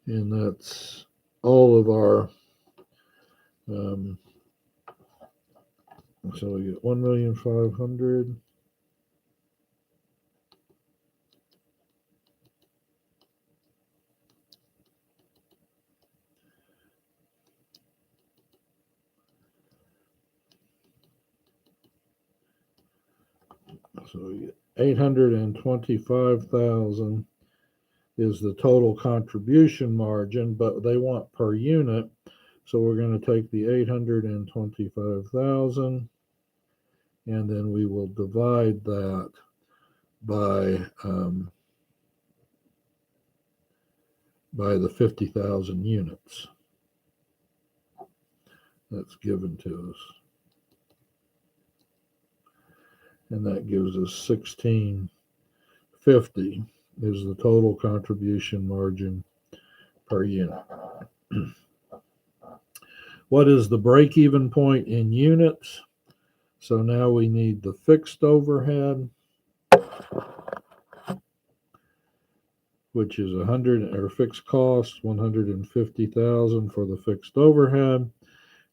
And that's all of our, so we get 1,500,000. So we get 825,000 is the total contribution margin, but they want per unit. So we're going to take the 825,000 and then we will divide that by the 50,000 units that's given to us. And that gives us 1650 is the total contribution margin per unit. What is the break-even point in units? So now we need the fixed overhead, which is 100, or fixed cost, 150,000 for the fixed overhead,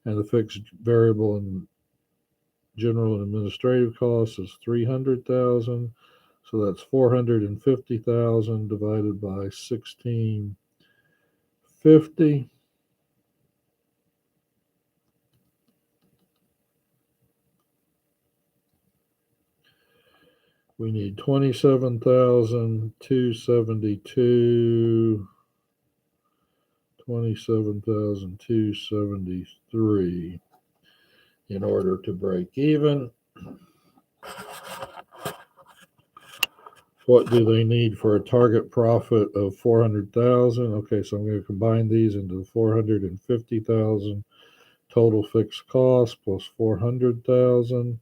and the fixed variable and general and administrative costs is 300,000. So that's 450,000 divided by 1650. We need 27,272, 27,273 in order to break even. What do they need for a target profit of 400,000? Okay, so I'm going to combine these into the 450,000 total fixed cost plus 400,000.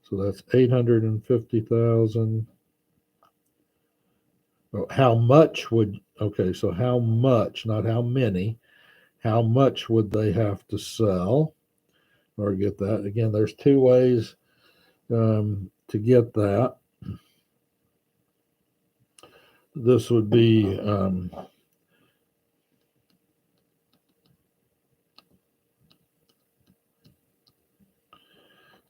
So that's 850,000. Oh, how much would, okay, so how much, not how many, how much would they have to sell in order to get that? Again, there's two ways to get that. This would be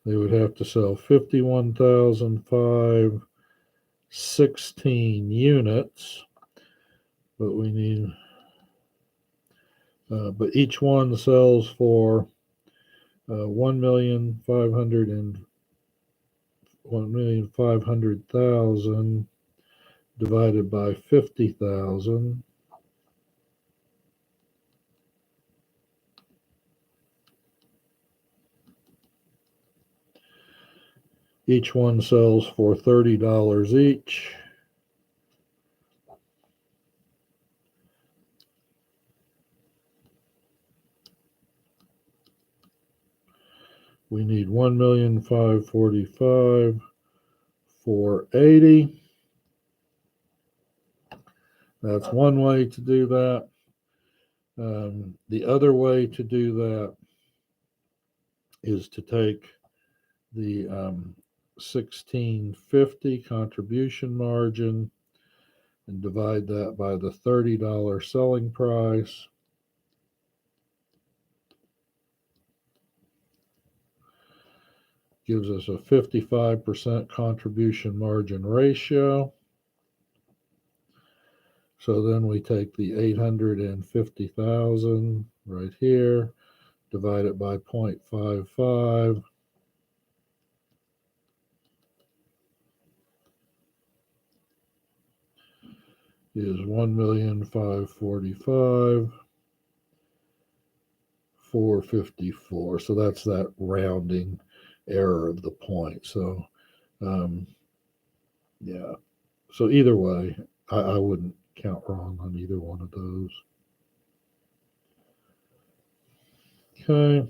they would have to sell 51,516 units, but we need, but each one sells for 1,500,000 divided by 50,000. Each one sells for $30 each. We need 1,545,480. That's one way to do that. The other way to do that is to take the 1650 contribution margin and divide that by the $30 selling price. gives us a 55% contribution margin ratio. So then we take the 850,000 right here, divide it by 0.55. Is 1,545,454. So that's that rounding error of the point. So, yeah. So either way, I wouldn't count wrong on either one of those. Okay.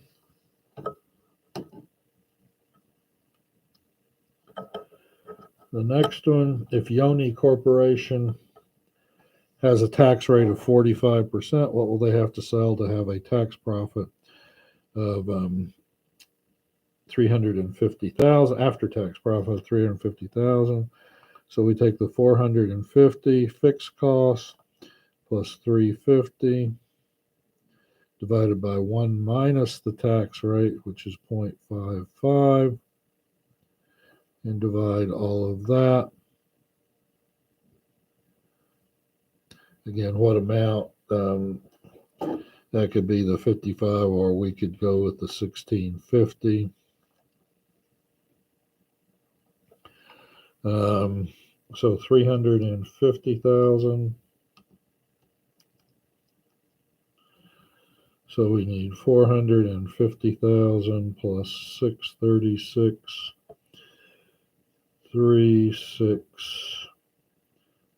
The next one, if Yoni Corporation has a tax rate of 45%, what will they have to sell to have a tax profit of 350,000, after tax profit of 350,000? So we take the 450 fixed costs plus 350 divided by 1 minus the tax rate, which is 0.55, and divide all of that. Again, what amount? That could be the 55, or we could go with the 1650. So 350,000. So we need 450,000 plus 636, 36.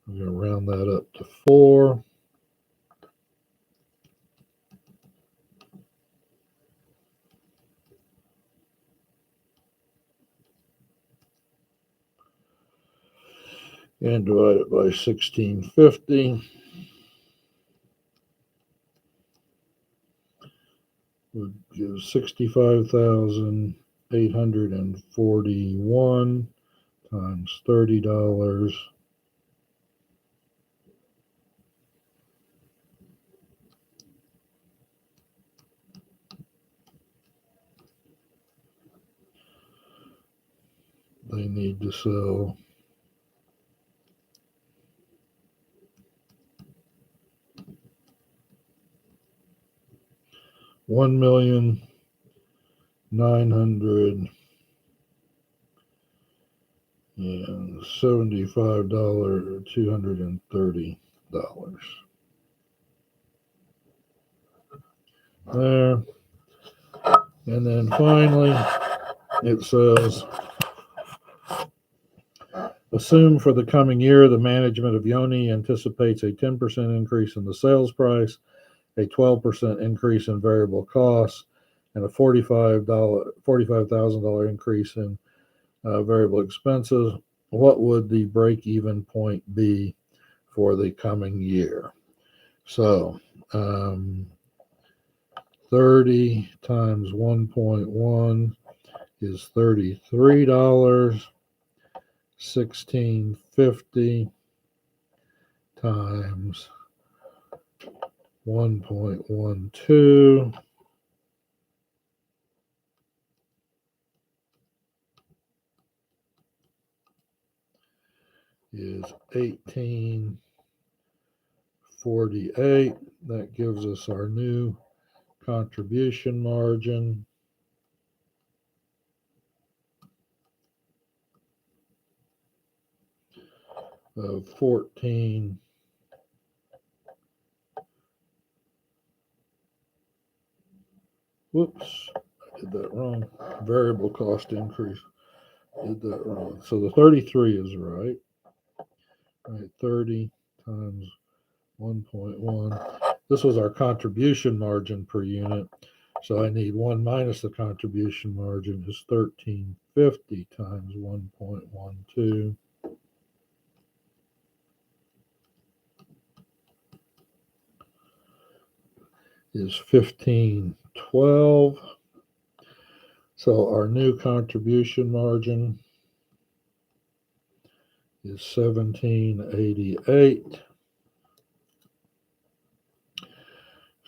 I'm going to round that up to 4. And divide it by 1650. Would give 65,841 times $30. They need to sell 1,975,230. There. And then finally, it says, assume for the coming year the management of Yoni anticipates a 10% increase in the sales price, a 12% increase in variable costs, and a $45,000 increase in variable expenses. What would the break-even point be for the coming year? So 30 times 1.1 is $33. 1650 times 1.12 is 1848. That gives us our new contribution margin of 14. Whoops, I did that wrong. Variable cost increase. Did that wrong. So the 33 is right. Right, 30 times 1.1. This was our contribution margin per unit. So I need 1 minus the contribution margin is 1350 times 1.12. Is 1512. So our new contribution margin is 1788.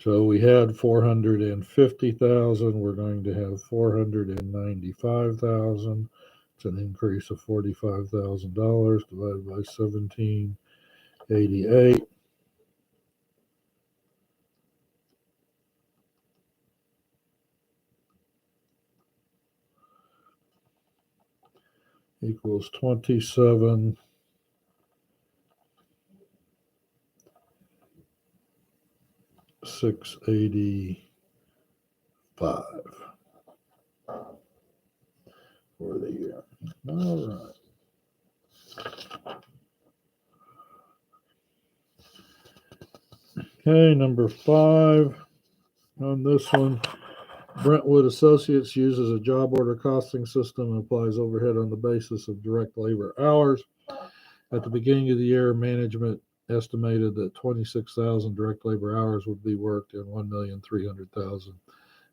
So we had 450,000. We're going to have 495,000. It's an increase of $45,000 divided by 1788 equals 27,685 for the year. All right. Okay, number 5 on this one. Brentwood Associates uses a job order costing system and applies overhead on the basis of direct labor hours. At the beginning of the year, management estimated that 26,000 direct labor hours would be worked and 1,300,000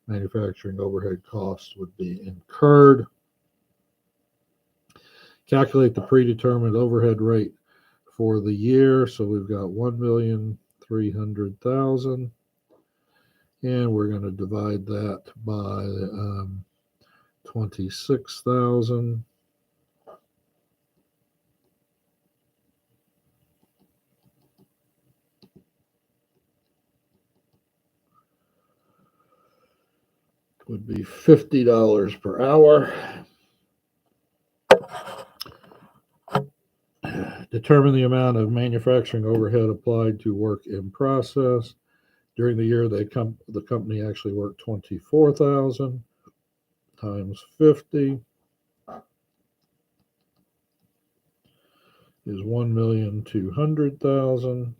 manufacturing overhead costs would be incurred. Calculate the predetermined overhead rate for the year. So we've got 1,300,000. And we're going to divide that by 26,000. Would be $50 per hour. Determine the amount of manufacturing overhead applied to work in process. During the year, the company actually worked 24,000 times 50 is 1,200,000.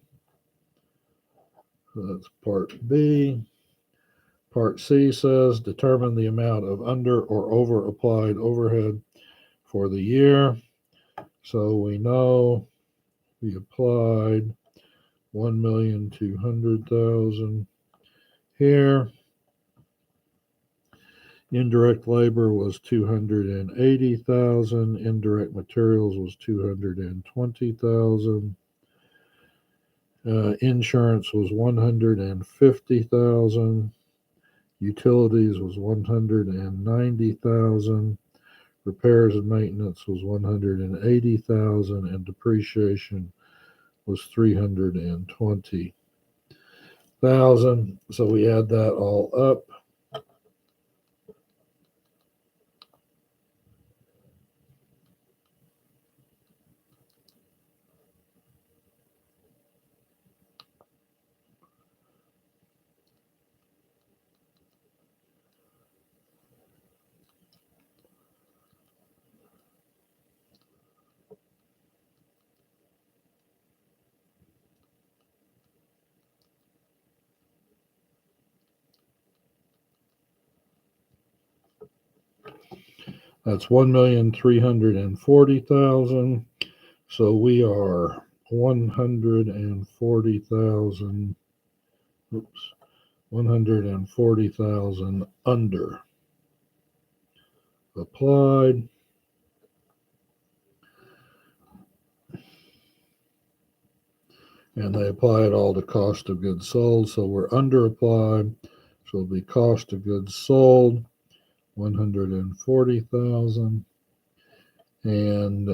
So that's part B. Part C says determine the amount of under or over applied overhead for the year. So we know we applied 1,200,000 here. Indirect labor was 280,000. Indirect materials was 220,000. Insurance was 150,000. Utilities was 190,000. Repairs and maintenance was 180,000, and depreciation was 320,000. So we add that all up. That's 1,340,000. So we are 140,000. 140,000 under applied. And they apply it all to cost of goods sold. So we're under applied. So it'll be cost of goods sold, 140,000. And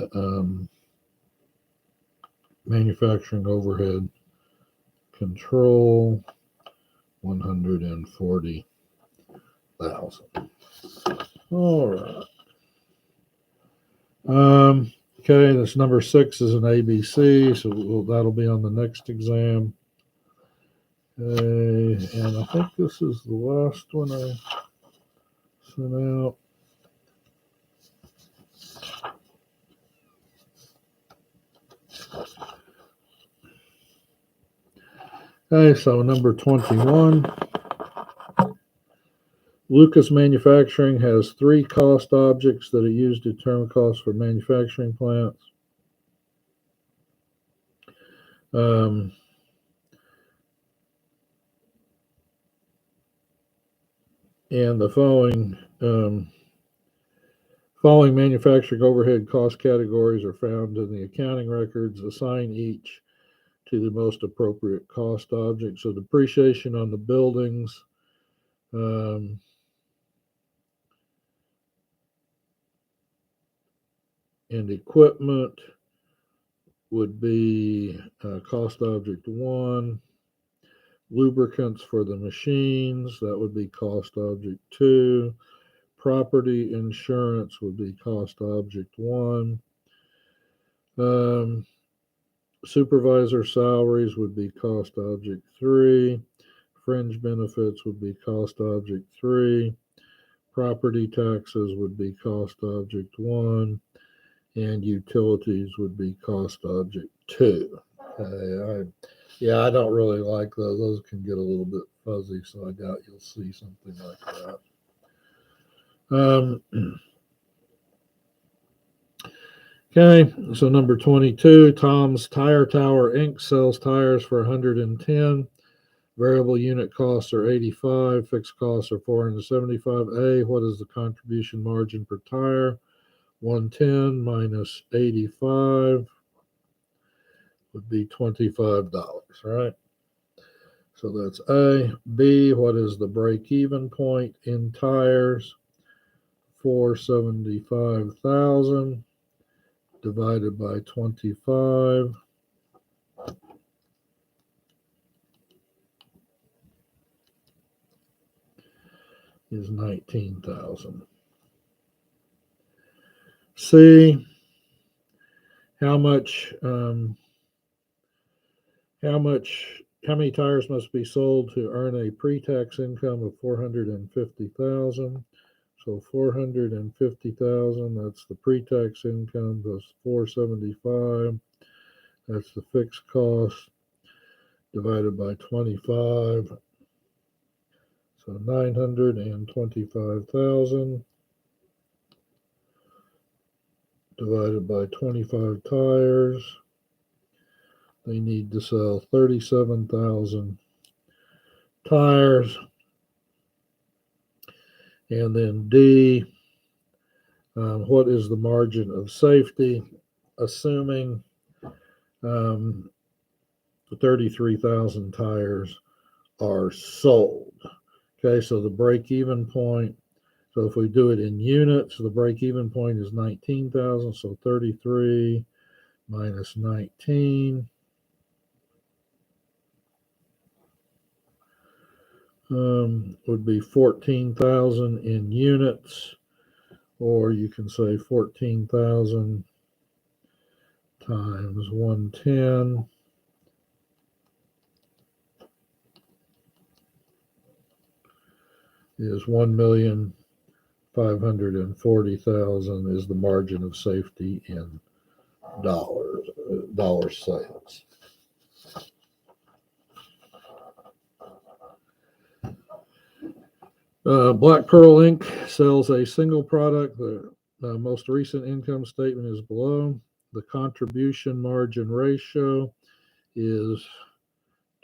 manufacturing overhead control, 140,000. All right. Okay, this number 6 is an ABC, so that'll be on the next exam. Okay, and I think this is the last one I sent out. Okay, so number 21. Lucas Manufacturing has 3 cost objects that are used to determine costs for manufacturing plants. And the following manufacturing overhead cost categories are found in the accounting records. Assign each to the most appropriate cost object. So depreciation on the buildings, and equipment would be cost object 1. Lubricants for the machines, that would be cost object 2. Property insurance would be cost object 1. Supervisor salaries would be cost object 3. Fringe benefits would be cost object 3. Property taxes would be cost object 1. And utilities would be cost object 2. I don't really like those. Those can get a little bit fuzzy, so I doubt you'll see something like that. Okay, so number 22, Tom's Tire Tower Inc. sells tires for 110. Variable unit costs are 85. Fixed costs are 475. A, what is the contribution margin per tire? 110 minus 85 would be $25, right? So that's A. B, what is the break-even point in tires? 475,000 divided by 25 is 19,000. C, how many tires must be sold to earn a pre-tax income of 450,000? So 450,000, that's the pre-tax income, plus 475, that's the fixed cost, divided by 25. So 925,000 divided by 25 tires. They need to sell 37,000 tires. And then D, what is the margin of safety? Assuming 33,000 tires are sold. Okay, so the break-even point, so if we do it in units, the break-even point is 19,000, so 33 minus 19 would be 14,000 in units, or you can say 14,000 times 110 is 1,540,000 is the margin of safety in dollar sales. Black Pearl Inc. sells a single product. The most recent income statement is below. The contribution margin ratio is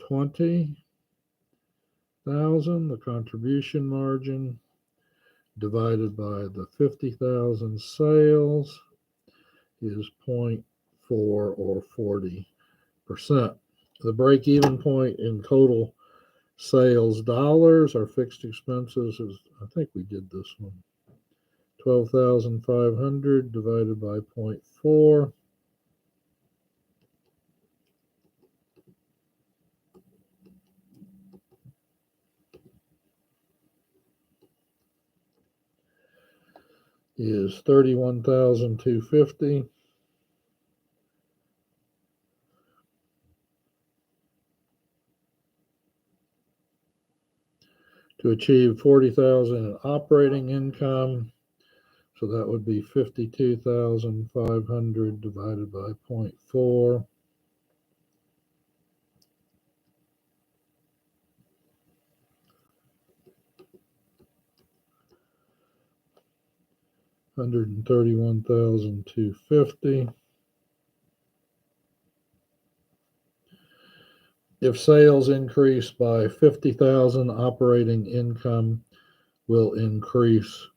20,000. The contribution margin divided by the 50,000 sales is 0.4 or 40%. The break-even point in total sales dollars, our fixed expenses is, I think we did this one, 12,500 divided by 0.4 is 31,250. To achieve 40,000 in operating income, so that would be 52,500 divided by 0.4. $131,250. If sales increase by 50,000, operating income will increase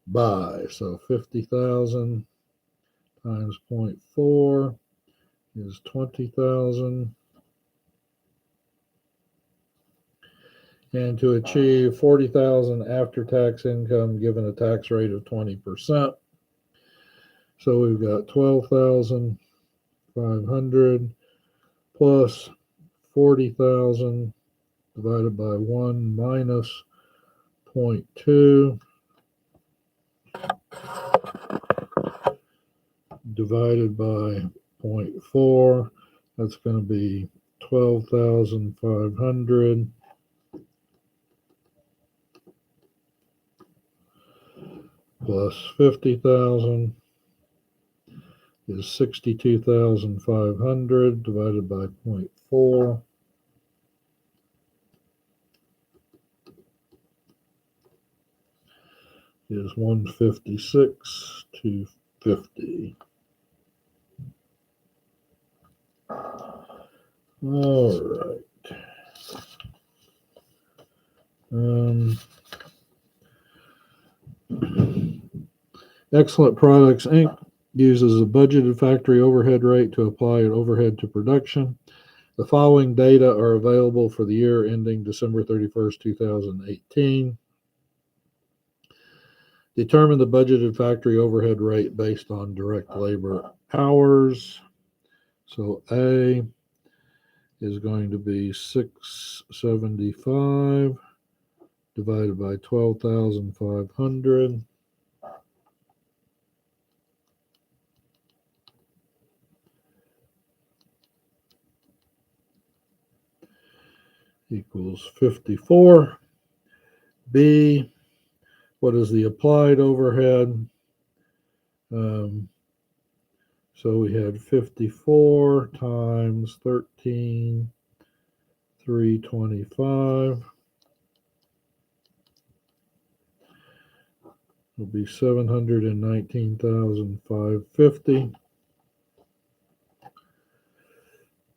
by. So 50,000 times 0.4 is 20,000. and to achieve 40,000 after-tax income given a tax rate of 20%. So we've got 12,500 plus 40,000 divided by 1 minus 0.2 divided by 0.4. That's going to be 12,500 plus 50,000 is 62,500 divided by 0.4 is 156,250. All right. Excellent Products Inc. uses a budgeted factory overhead rate to apply an overhead to production. The following data are available for the year ending December 31st, 2018. Determine the budgeted factory overhead rate based on direct labor hours. So A is going to be 675 divided by 12,500 equals 54. B, what is the applied overhead? So we had 54 times 13,325 will be 719,550.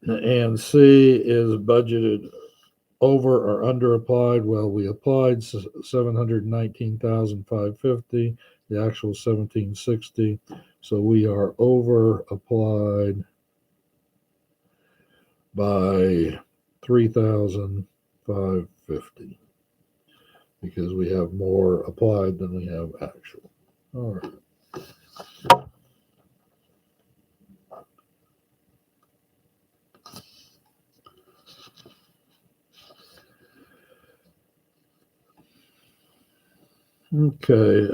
And C is budgeted over or under applied. Well, we applied 719,550, the actual 1760. So we are over applied by 3,550 because we have more applied than we have actual. All right. Okay.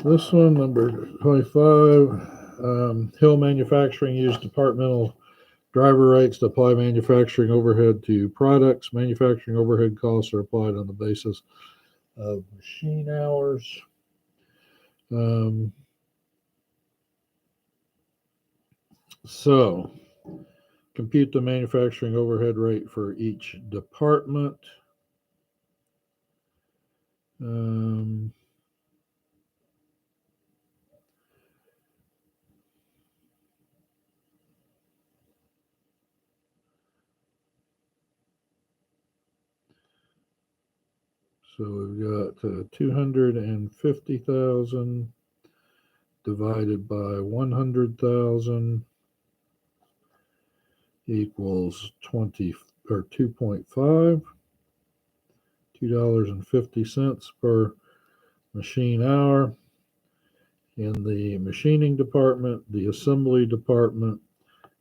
This one, number 25, Hill Manufacturing used departmental driver rates to apply manufacturing overhead to products. Manufacturing overhead costs are applied on the basis of machine hours. So compute the manufacturing overhead rate for each department. So we've got 250,000 divided by 100,000 equals 20 or 2.5, $2.50 per machine hour. In the machining department, the assembly department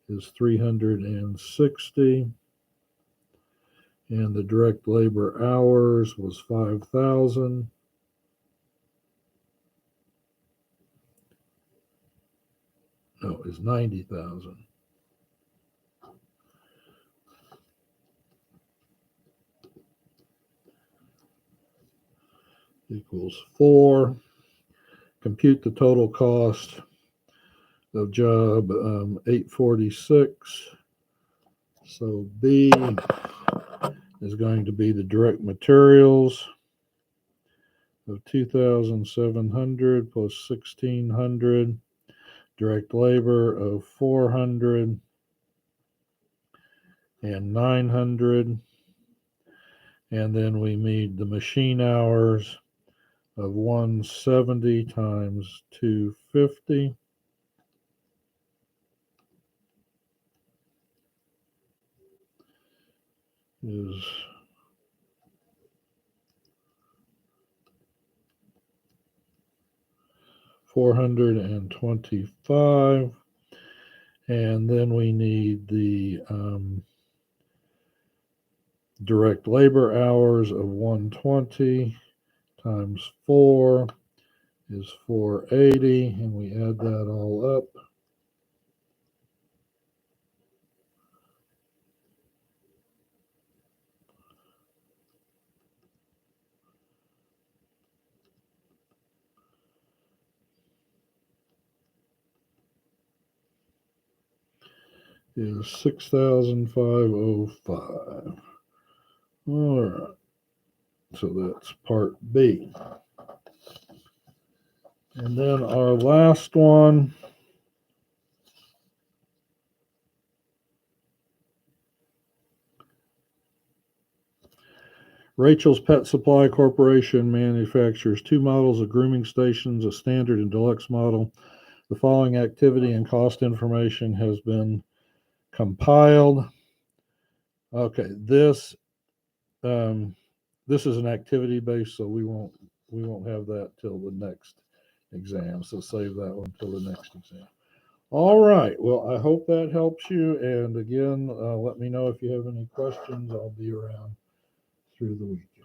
is 360, and the direct labor hours was 5,000. No, it's 90,000. Equals 4. Compute the total cost of job 846. So B is going to be the direct materials of 2,700 plus 1,600, direct labor of 400 and 900, and then we need the machine hours of 170 times 250 is $425, and then we need the direct labor hours of 120 times 4 is 480, and we add that all up. Is 6,505. All right. So that's part B. And then our last one Rachel's Pet Supply Corporation manufactures 2 models of grooming stations, a standard and deluxe model. The following activity and cost information has been compiled. Okay, this is an activity based, so we won't have that till the next exam. So save that one till the next exam. All right. Well, I hope that helps you. And again, let me know if you have any questions. I'll be around through the week.